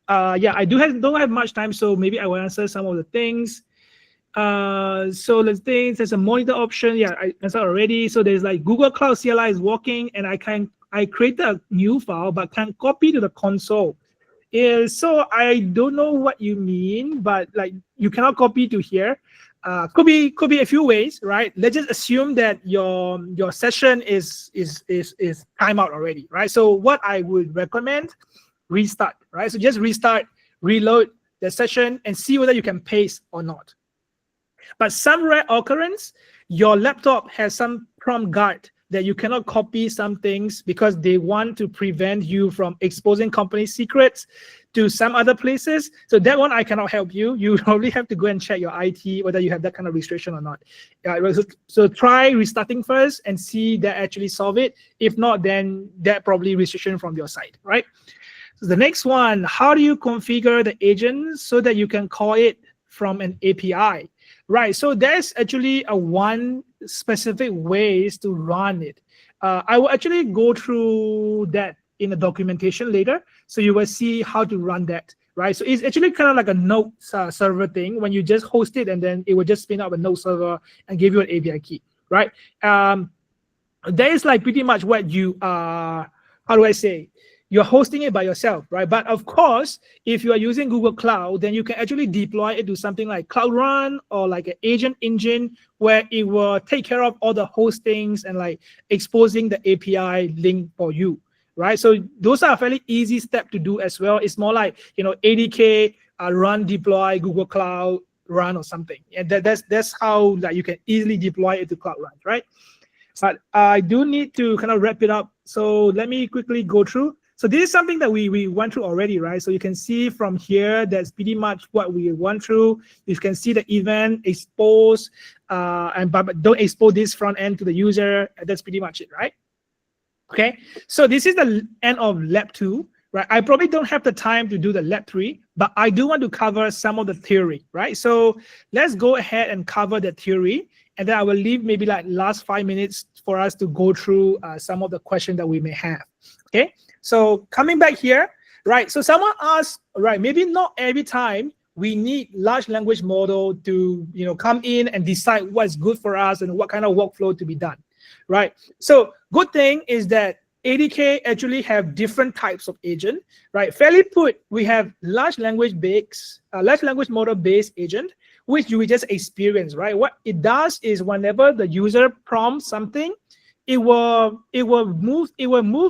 Yeah, I don't have much time, so maybe I will answer some of the things. So let's think there's a monitor option. Yeah, I answered already. So there's like Google Cloud CLI is working, and I created a new file but can't copy to the console. So I don't know what you mean, but like you cannot copy to here. Could be a few ways, right? Let's just assume that your session is timeout already, right? So what I would recommend, restart, right? So just restart, reload the session and see whether you can paste or not. But some rare occurrence, your laptop has some prompt guard that you cannot copy some things because they want to prevent you from exposing company secrets to some other places. So that one I cannot help you. You probably have to go and check your IT whether you have that kind of restriction or not. So try restarting first and see that actually solve it. If not, then that probably restriction from your side, right? So the next one, how do you configure the agent so that you can call it from an API? Right, so there's actually one specific ways to run it. I will actually go through that in the documentation later, so you will see how to run that, right? So it's actually kind of like a node server thing when you just host it and then it will just spin up a node server and give you an API key, right? That is like pretty much what you how do I say? You're hosting it by yourself, right? But of course, if you are using Google Cloud, then you can actually deploy it to something like Cloud Run or like an agent engine where it will take care of all the hostings and like exposing the API link for you, right? So those are a fairly easy step to do as well. It's more like, ADK, run, deploy, Google Cloud Run or something. And that's how like, you can easily deploy it to Cloud Run, right? But I do need to kind of wrap it up. So let me quickly go through. So this is something that we went through already, right? So you can see from here, that's pretty much what we went through. You can see the event expose, but don't expose this front end to the user. That's pretty much it, right? Okay, so this is the end of lab 2, right? I probably don't have the time to do the lab 3, but I do want to cover some of the theory, right? So let's go ahead and cover the theory, and then I will leave maybe like last 5 minutes for us to go through some of the questions that we may have, okay? So coming back here, right? So someone asked, right? Maybe not every time we need large language model to, come in and decide what's good for us and what kind of workflow to be done, right? So good thing is that ADK actually have different types of agent, right? Fairly put, we have large language model based agent, which you will just experience, right? What it does is whenever the user prompts something, it will move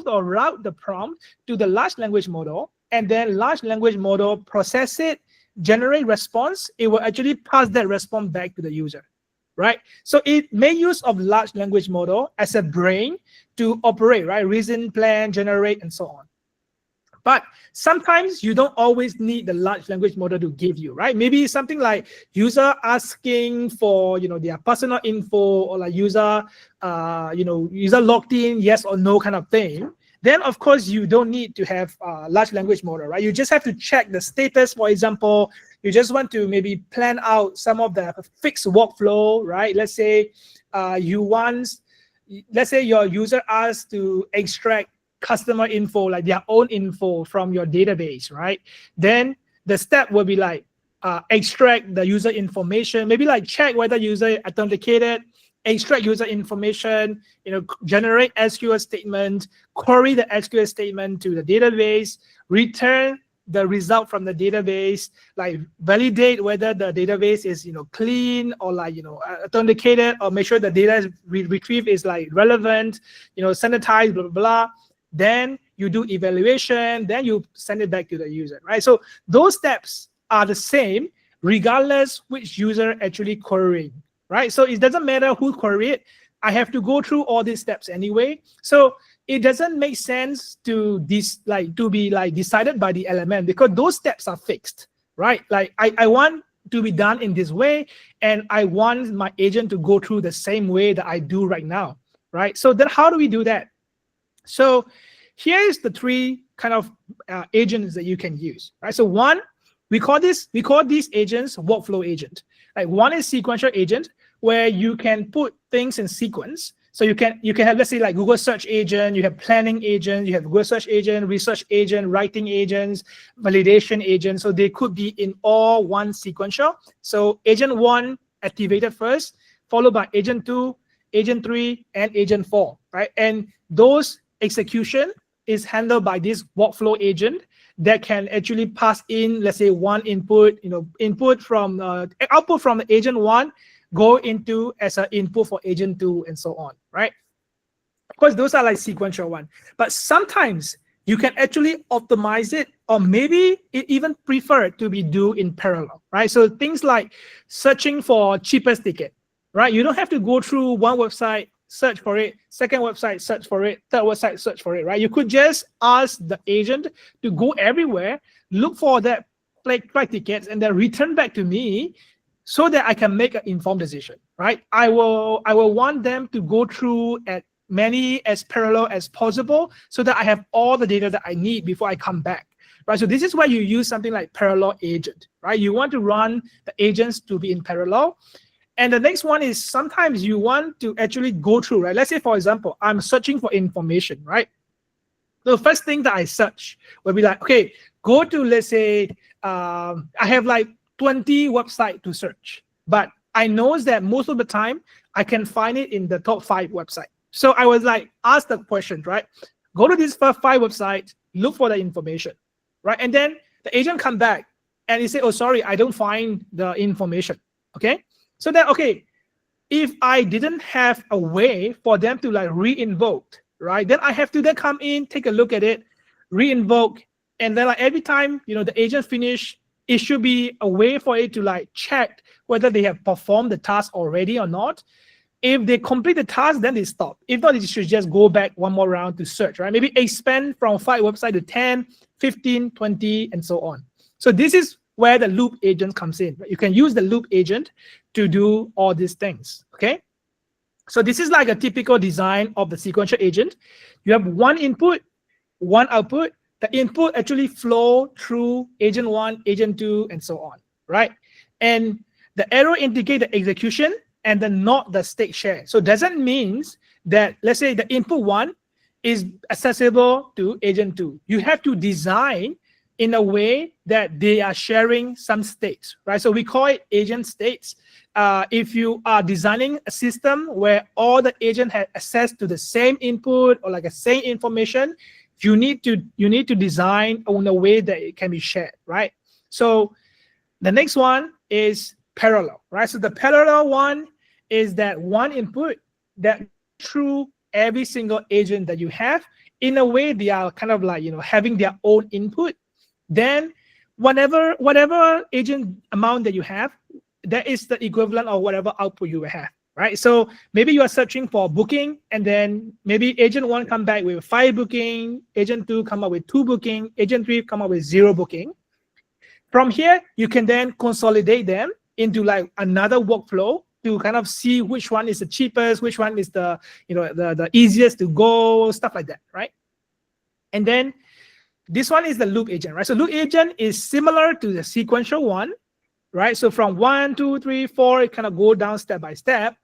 or route the prompt to the large language model, and then large language model process it, generate response. It will actually pass that response back to the user, right? So it make use of large language model as a brain to operate, right? Reason, plan, generate, and so on. But sometimes you don't always need the large language model to give you, right? Maybe something like user asking for, their personal info, or like user logged in, yes or no kind of thing. Then of course you don't need to have a large language model, right? You just have to check the status, for example, you just want to maybe plan out some of the fixed workflow, right? Let's say let's say your user asks to extract customer info, like their own info from your database, right? Then the step will be like extract the user information, maybe like check whether user authenticated, extract user information, generate SQL statement, query the SQL statement to the database, return the result from the database, like validate whether the database is clean or like authenticated, or make sure the data retrieved is like relevant, sanitized, blah blah blah. Then you do evaluation, then you send it back to the user, right? So those steps are the same regardless which user actually querying, right? So it doesn't matter who query it, I have to go through all these steps anyway. So it doesn't make sense to be decided by the LMM, because those steps are fixed, right? Like I want to be done in this way, and I want my agent to go through the same way that I do right now, right? So then how do we do that? So here is the three kind of agents that you can use, right? So one, we call these agents workflow agent. Like one is sequential agent, where you can put things in sequence. So you can have, let's say, like Google search agent, you have planning agent, you have Google search agent, research agent, writing agents, validation agent. So they could be in all one sequential. So agent 1 activated first, followed by agent 2, agent 3, and agent 4, right? And those execution is handled by this workflow agent that can actually pass in, let's say, one input, input from output from the agent 1, go into as an input for agent 2, and so on, right? Of course, those are like sequential one. But sometimes you can actually optimize it, or maybe it even prefer to be do in parallel, right? So things like searching for cheapest ticket, right? You don't have to go through one website, search for it, second website, search for it, third website, search for it, right? You could just ask the agent to go everywhere, look for that flight tickets, and then return back to me, so that I can make an informed decision, right? I will want them to go through as many as parallel as possible, so that I have all the data that I need before I come back, right? So this is why you use something like parallel agent, right? You want to run the agents to be in parallel. And the next one is sometimes you want to actually go through, right? Let's say, for example, I'm searching for information, right? The first thing that I search will be like, okay, go to, let's say, I have like 20 websites to search, but I know that most of the time I can find it in the top 5 websites. So I was like, ask the question, right? Go to these first 5 websites, look for the information, right? And then the agent come back and he say, oh, sorry, I don't find the information, okay? So then, okay, if I didn't have a way for them to like re-invoke, right? Then I have to then come in, take a look at it, re-invoke, and then like every time, the agent finish, it should be a way for it to like check whether they have performed the task already or not. If they complete the task, then they stop. If not, it should just go back one more round to search, right? Maybe expand from 5 websites to 10, 15, 20, and so on. So this is where the loop agent comes in. You can use the loop agent to do all these things, okay? So this is like a typical design of the sequential agent. You have one input, one output. The input actually flow through agent 1, agent 2, and so on, right? And the arrow indicate the execution and then not the state share. So doesn't mean that, let's say, the input 1 is accessible to agent 2. You have to design in a way that they are sharing some states, right? So we call it agent states. If you are designing a system where all the agents have access to the same input or like the same information, you need to design in a way that it can be shared, right? So the next one is parallel, right? So the parallel one is that one input that through every single agent that you have, in a way they are kind of like having their own input. Then whatever agent amount that you have, that is the equivalent of whatever output you will have, right? So maybe you are searching for booking, and then maybe agent 1 come back with 5 booking, agent 2 come up with 2 booking, agent 3 come up with 0 booking. From here, you can then consolidate them into like another workflow to kind of see which one is the cheapest, which one is the the easiest to go, stuff like that, right? And then this one is the loop agent, right? So loop agent is similar to the sequential one, right? So from 1, 2, 3, 4, it kind of go down step by step.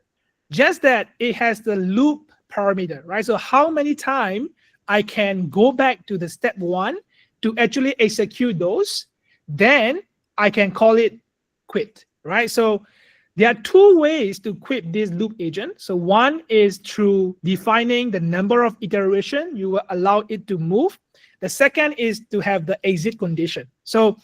Just that it has the loop parameter, right? So how many times I can go back to the step 1 to actually execute those, then I can call it quit, right? So there are 2 ways to quit this loop agent. So one is through defining the number of iteration you will allow it to move. The second is to have the exit condition. So,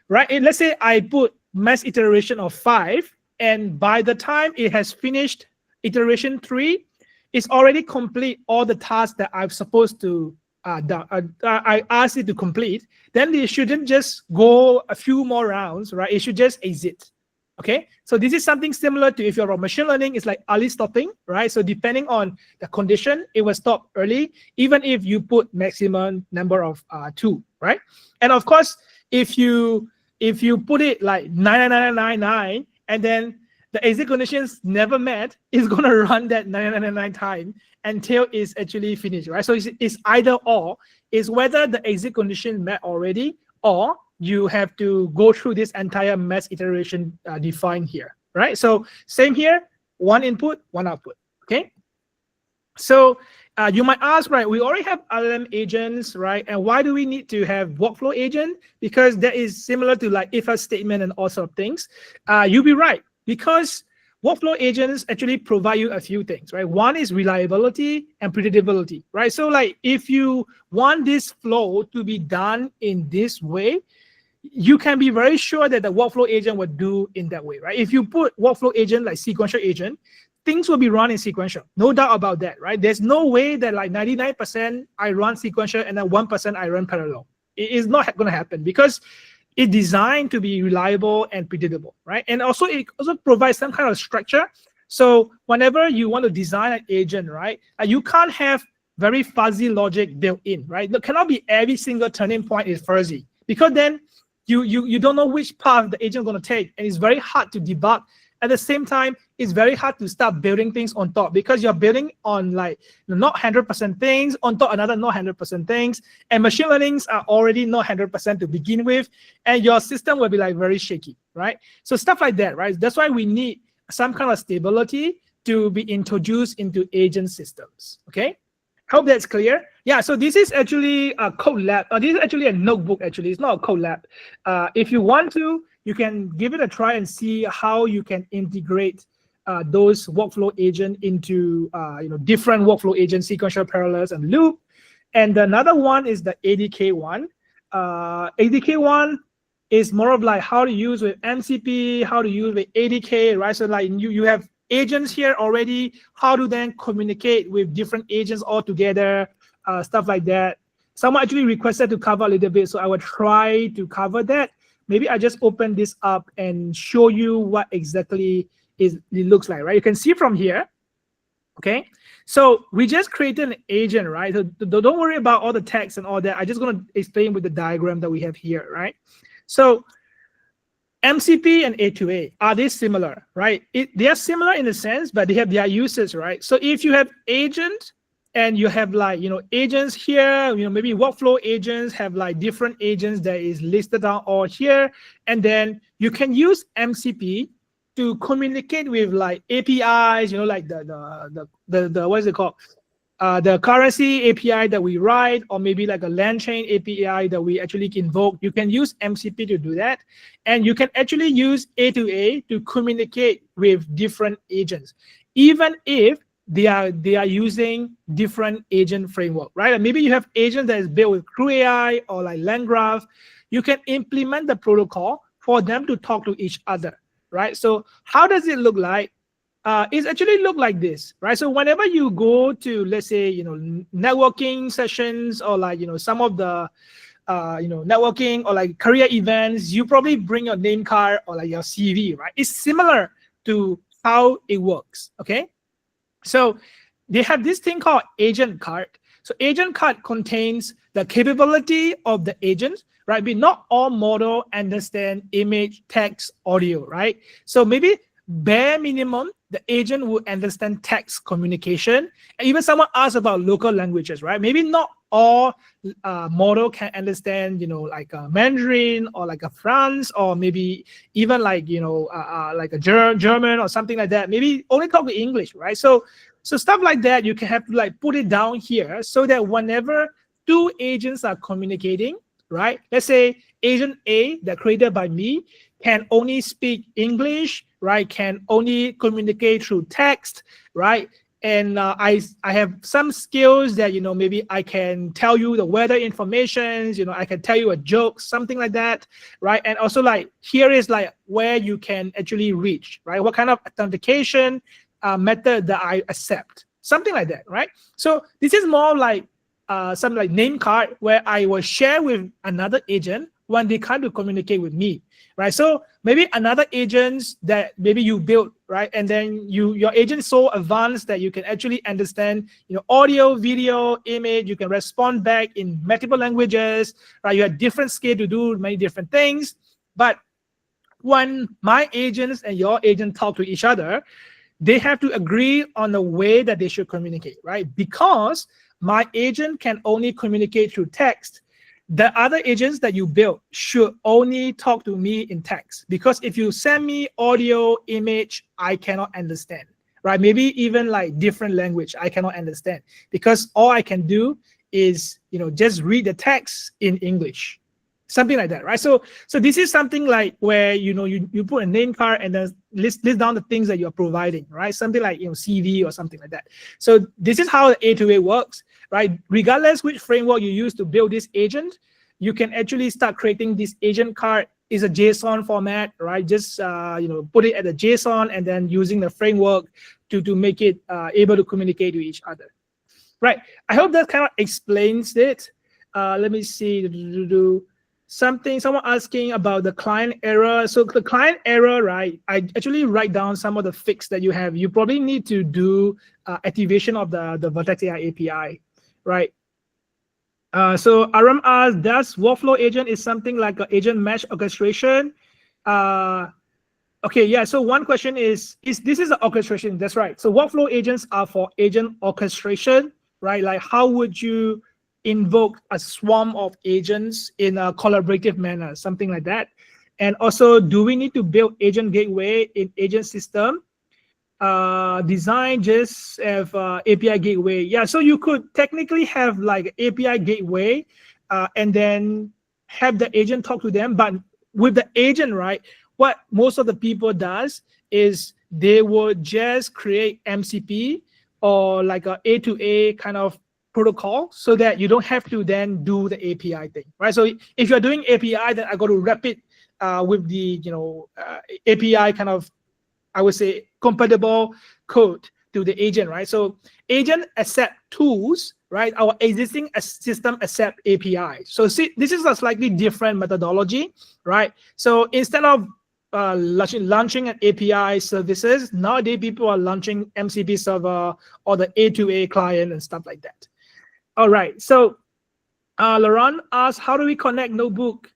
right, let's say I put mass iteration of 5, and by the time it has finished iteration 3, it's already complete all the tasks that I'm supposed to I asked it to complete. Then it shouldn't just go a few more rounds, right? It should just exit. Okay, so this is something similar to if you're on machine learning, it's like early stopping, right? So depending on the condition, it will stop early, even if you put maximum number of 2, right? And of course, if you put it like 99999 and then the exit conditions never met, it's gonna run that 999 time until it's actually finished, right? So it's either or. It's whether the exit condition met already, or you have to go through this entire mass iteration defined here, right? So same here, 1 input, 1 output, okay? So you might ask, right, we already have LLM agents, right? And why do we need to have workflow agent? Because that is similar to like if-else statement and all sort of things. You'll be right, because workflow agents actually provide you a few things, right? One is reliability and predictability, right? So like if you want this flow to be done in this way, you can be very sure that the workflow agent will do in that way, right? If you put workflow agent like sequential agent, things will be run in sequential, no doubt about that, right? There's no way that like 99% I run sequential and then 1% I run parallel. It is not going to happen because it's designed to be reliable and predictable, right? And also it also provides some kind of structure. So whenever you want to design an agent, right, you can't have very fuzzy logic built in, right? It cannot be every single turning point is fuzzy, because then you don't know which path the agent is going to take, and it's very hard to debug. At the same time, it's very hard to start building things on top, because you're building on like not 100% things on top another not 100% things, and machine learnings are already not 100% to begin with, and your system will be like very shaky, right? So stuff like that, right? That's why we need some kind of stability to be introduced into agent systems. Okay, hope that's clear. Yeah, so this is actually a code lab. This is actually a notebook. Actually, it's not a code lab. If you want to, you can give it a try and see how you can integrate those workflow agent into different workflow agents, sequential, parallels, and loop. And another one is the ADK one. ADK one is more of like how to use with MCP, how to use with ADK, right? So like you have agents here already, how to then communicate with different agents all together, stuff like that. Someone actually requested to cover a little bit, so I will try to cover that. Maybe I just open this up and show you what exactly it looks like, right? You can see from here, okay? So we just created an agent, right? So don't worry about all the text and all that. I'm just gonna explain with the diagram that we have here, right? So MCP and A2A, are they similar, right? They are similar in a sense, but they have their uses, right? So if you have agent and you have like, agents here, maybe workflow agents have like different agents that is listed down all here. And then you can use MCP to communicate with like APIs, like the what is it called? The currency API that we write, or maybe like a land chain API that we actually invoke. You can use MCP to do that. And you can actually use A2A to communicate with different agents, even if they are using different agent framework, right? And maybe you have agent that is built with Crew AI or like LangGraph. You can implement the protocol for them to talk to each other, right? So how does it look like? It actually look like this, right? So whenever you go to, let's say, networking sessions, or like, some of the, networking or like career events, you probably bring your name card or like your CV, right? It's similar to how it works, okay? So they have this thing called agent card. So agent card contains the capability of the agent, right? But not all model understand image, text, audio, right? So maybe bare minimum, the agent will understand text communication. And even someone asked about local languages, right? Maybe not all model can understand, like a Mandarin or like a France, or maybe even like, like a German or something like that. Maybe only talk English, right? So stuff like that, you can have to like put it down here so that whenever two agents are communicating, right? Let's say agent A that created by me can only speak English, right? Can only communicate through text, right? And I have some skills that, maybe I can tell you the weather information, I can tell you a joke, something like that, right? And also like, here is like where you can actually reach, right? What kind of authentication method that I accept, something like that, right? So this is more like some like name card where I will share with another agent when they come to communicate with me, right? So maybe another agents that maybe you built, right? And then your agent is so advanced that you can actually understand, audio, video, image. You can respond back in multiple languages, right? You have different skill to do many different things. But when my agents and your agent talk to each other, they have to agree on the way that they should communicate, right? Because my agent can only communicate through text. The other agents that you build should only talk to me in text, because if you send me audio, image, I cannot understand, right? Maybe even like different language, I cannot understand, because all I can do is, just read the text in English, something like that, right? So this is something like where, you put a name card and then list down the things that you're providing, right? Something like, CV or something like that. So this is how the A2A works, right? Regardless which framework you use to build this agent, you can actually start creating this agent card. Is a JSON format, right? Just put it at a JSON and then using the framework to make it able to communicate to each other, right? I hope that kind of explains it. Let me see. Someone asking about the client error. So the client error, right? I actually write down some of the fix that you have. You probably need to do activation of the Vertex AI API, right? So Aram asks, does workflow agent is something like an agent mesh orchestration? Okay, yeah. So one question is this is an orchestration? That's right. So workflow agents are for agent orchestration, right? Like how would you invoke a swarm of agents in a collaborative manner, something like that. And also, do we need to build agent gateway in agent system? Design just have API gateway. Yeah, so you could technically have like API gateway and then have the agent talk to them. But with the agent, right, what most of the people does is they will just create MCP or like a A2A kind of protocol so that you don't have to then do the API thing, right? So if you're doing API, then I got to wrap it with the API kind of, I would say, compatible code to the agent, right? So agent accept tools, right? Our existing system accept API. So see, this is a slightly different methodology, right? So instead of launching an API services, nowadays people are launching MCP server or the A2A client and stuff like that. All right, so Laurent asks, how do we connect notebook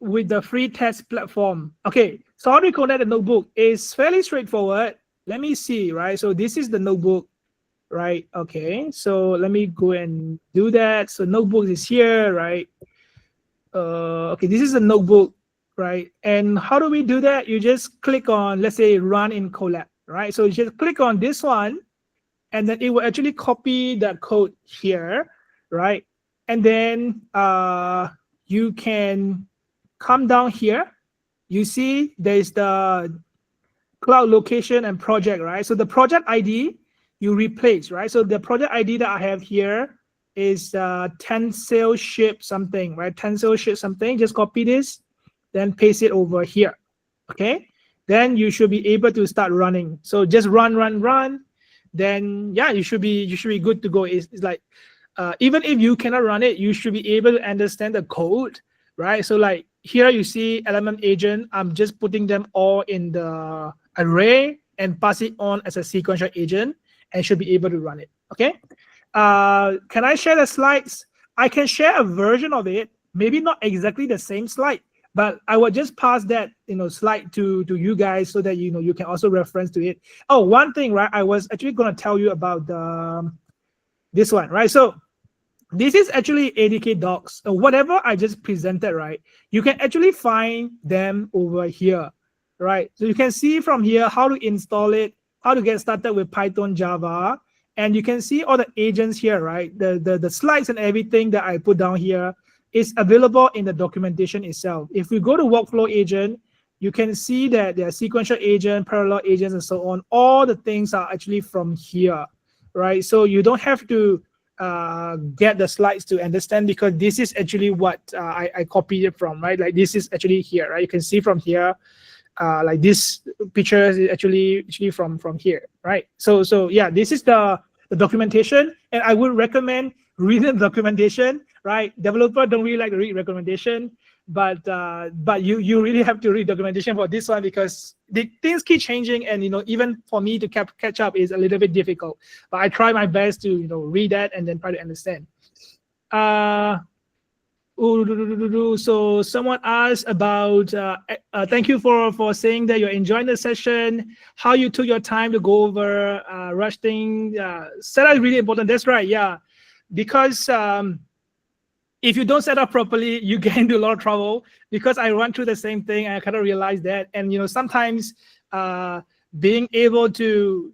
with the free test platform? Okay, so how do we connect the notebook? It's fairly straightforward. Let me see, right? So this is the notebook, right? Okay, so let me go and do that. So notebook is here, right? Okay, this is a notebook, right? And how do we do that? You just click on, let's say, run in Colab, right? So you just click on this one, and then it will actually copy the code here, right? And then you can come down here. You see there's the cloud location and project, right? So the project ID you replace, right? So the project ID that I have here is Tencel ship something, right? Tencel ship something. Just copy this, then paste it over here, okay? Then you should be able to start running. So just run. Then yeah, you should be good to go. It's like even if you cannot run it, you should be able to understand the code, right? So like here you see element agent. I'm just putting them all in the array and pass it on as a sequential agent and should be able to run it. Okay. Can I share the slides? I can share a version of it, maybe not exactly the same slide. but I will just pass that slide to you guys so that you can also reference to it. Oh, one thing, right? I was actually going to tell you about this one, right? So this is actually ADK docs. Whatever I just presented, right? You can actually find them over here, right? So you can see from here how to install it, how to get started with Python, Java, and you can see all the agents here, right? The slides and everything that I put down here is available in the documentation itself. If we go to workflow agent, you can see that there are sequential agent, parallel agents, and so on. All the things are actually from here, right? So you don't have to get the slides to understand, because this is actually what I copied it from, right? Like this is actually here, right? You can see from here, like this picture is actually from here, right? So yeah, this is the documentation, and I would recommend reading the documentation, right? Developer don't really like to read recommendation, but you really have to read documentation for this one, because the things keep changing, and even for me to catch up is a little bit difficult. But I try my best to read that and then try to understand. So someone asked about thank you for saying that you're enjoying the session, how you took your time to go over rush thing. Setup is really important. That's right. Yeah, because if you don't set up properly, you get into a lot of trouble, because I run through the same thing and I kind of realize that. And sometimes being able to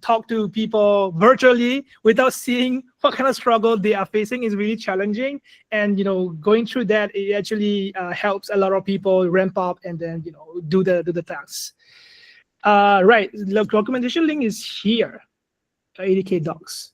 talk to people virtually without seeing what kind of struggle they are facing is really challenging. And going through that, it actually helps a lot of people ramp up and then do the tasks. Right, the documentation link is here, ADK docs.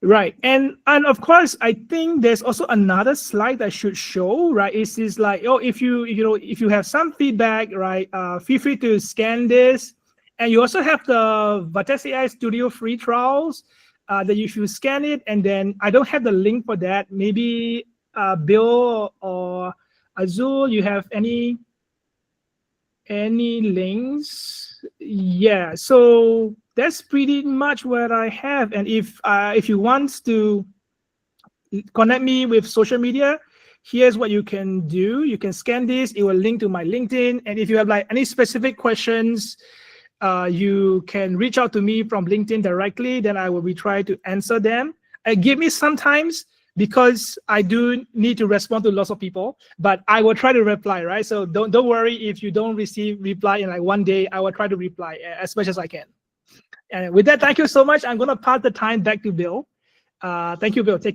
Right, and of course, I think there's also another slide that should show, right? It's like, oh, if you have some feedback, right, feel free to scan this, and you also have the Vertex AI Studio free trials that you should scan it, and then I don't have the link for that. Maybe Bill or Azul, you have any links? Yeah, so that's pretty much what I have. And if you want to connect me with social media, here's what you can do. You can scan this. It will link to my LinkedIn. And if you have like any specific questions, you can reach out to me from LinkedIn directly. Then I will be trying to answer them. Give me some times, because I do need to respond to lots of people, but I will try to reply, right? So don't worry if you don't receive reply in like one day. I will try to reply as much as I can. And with that, thank you so much. I'm going to pass the time back to Bill. Thank you, Bill. Take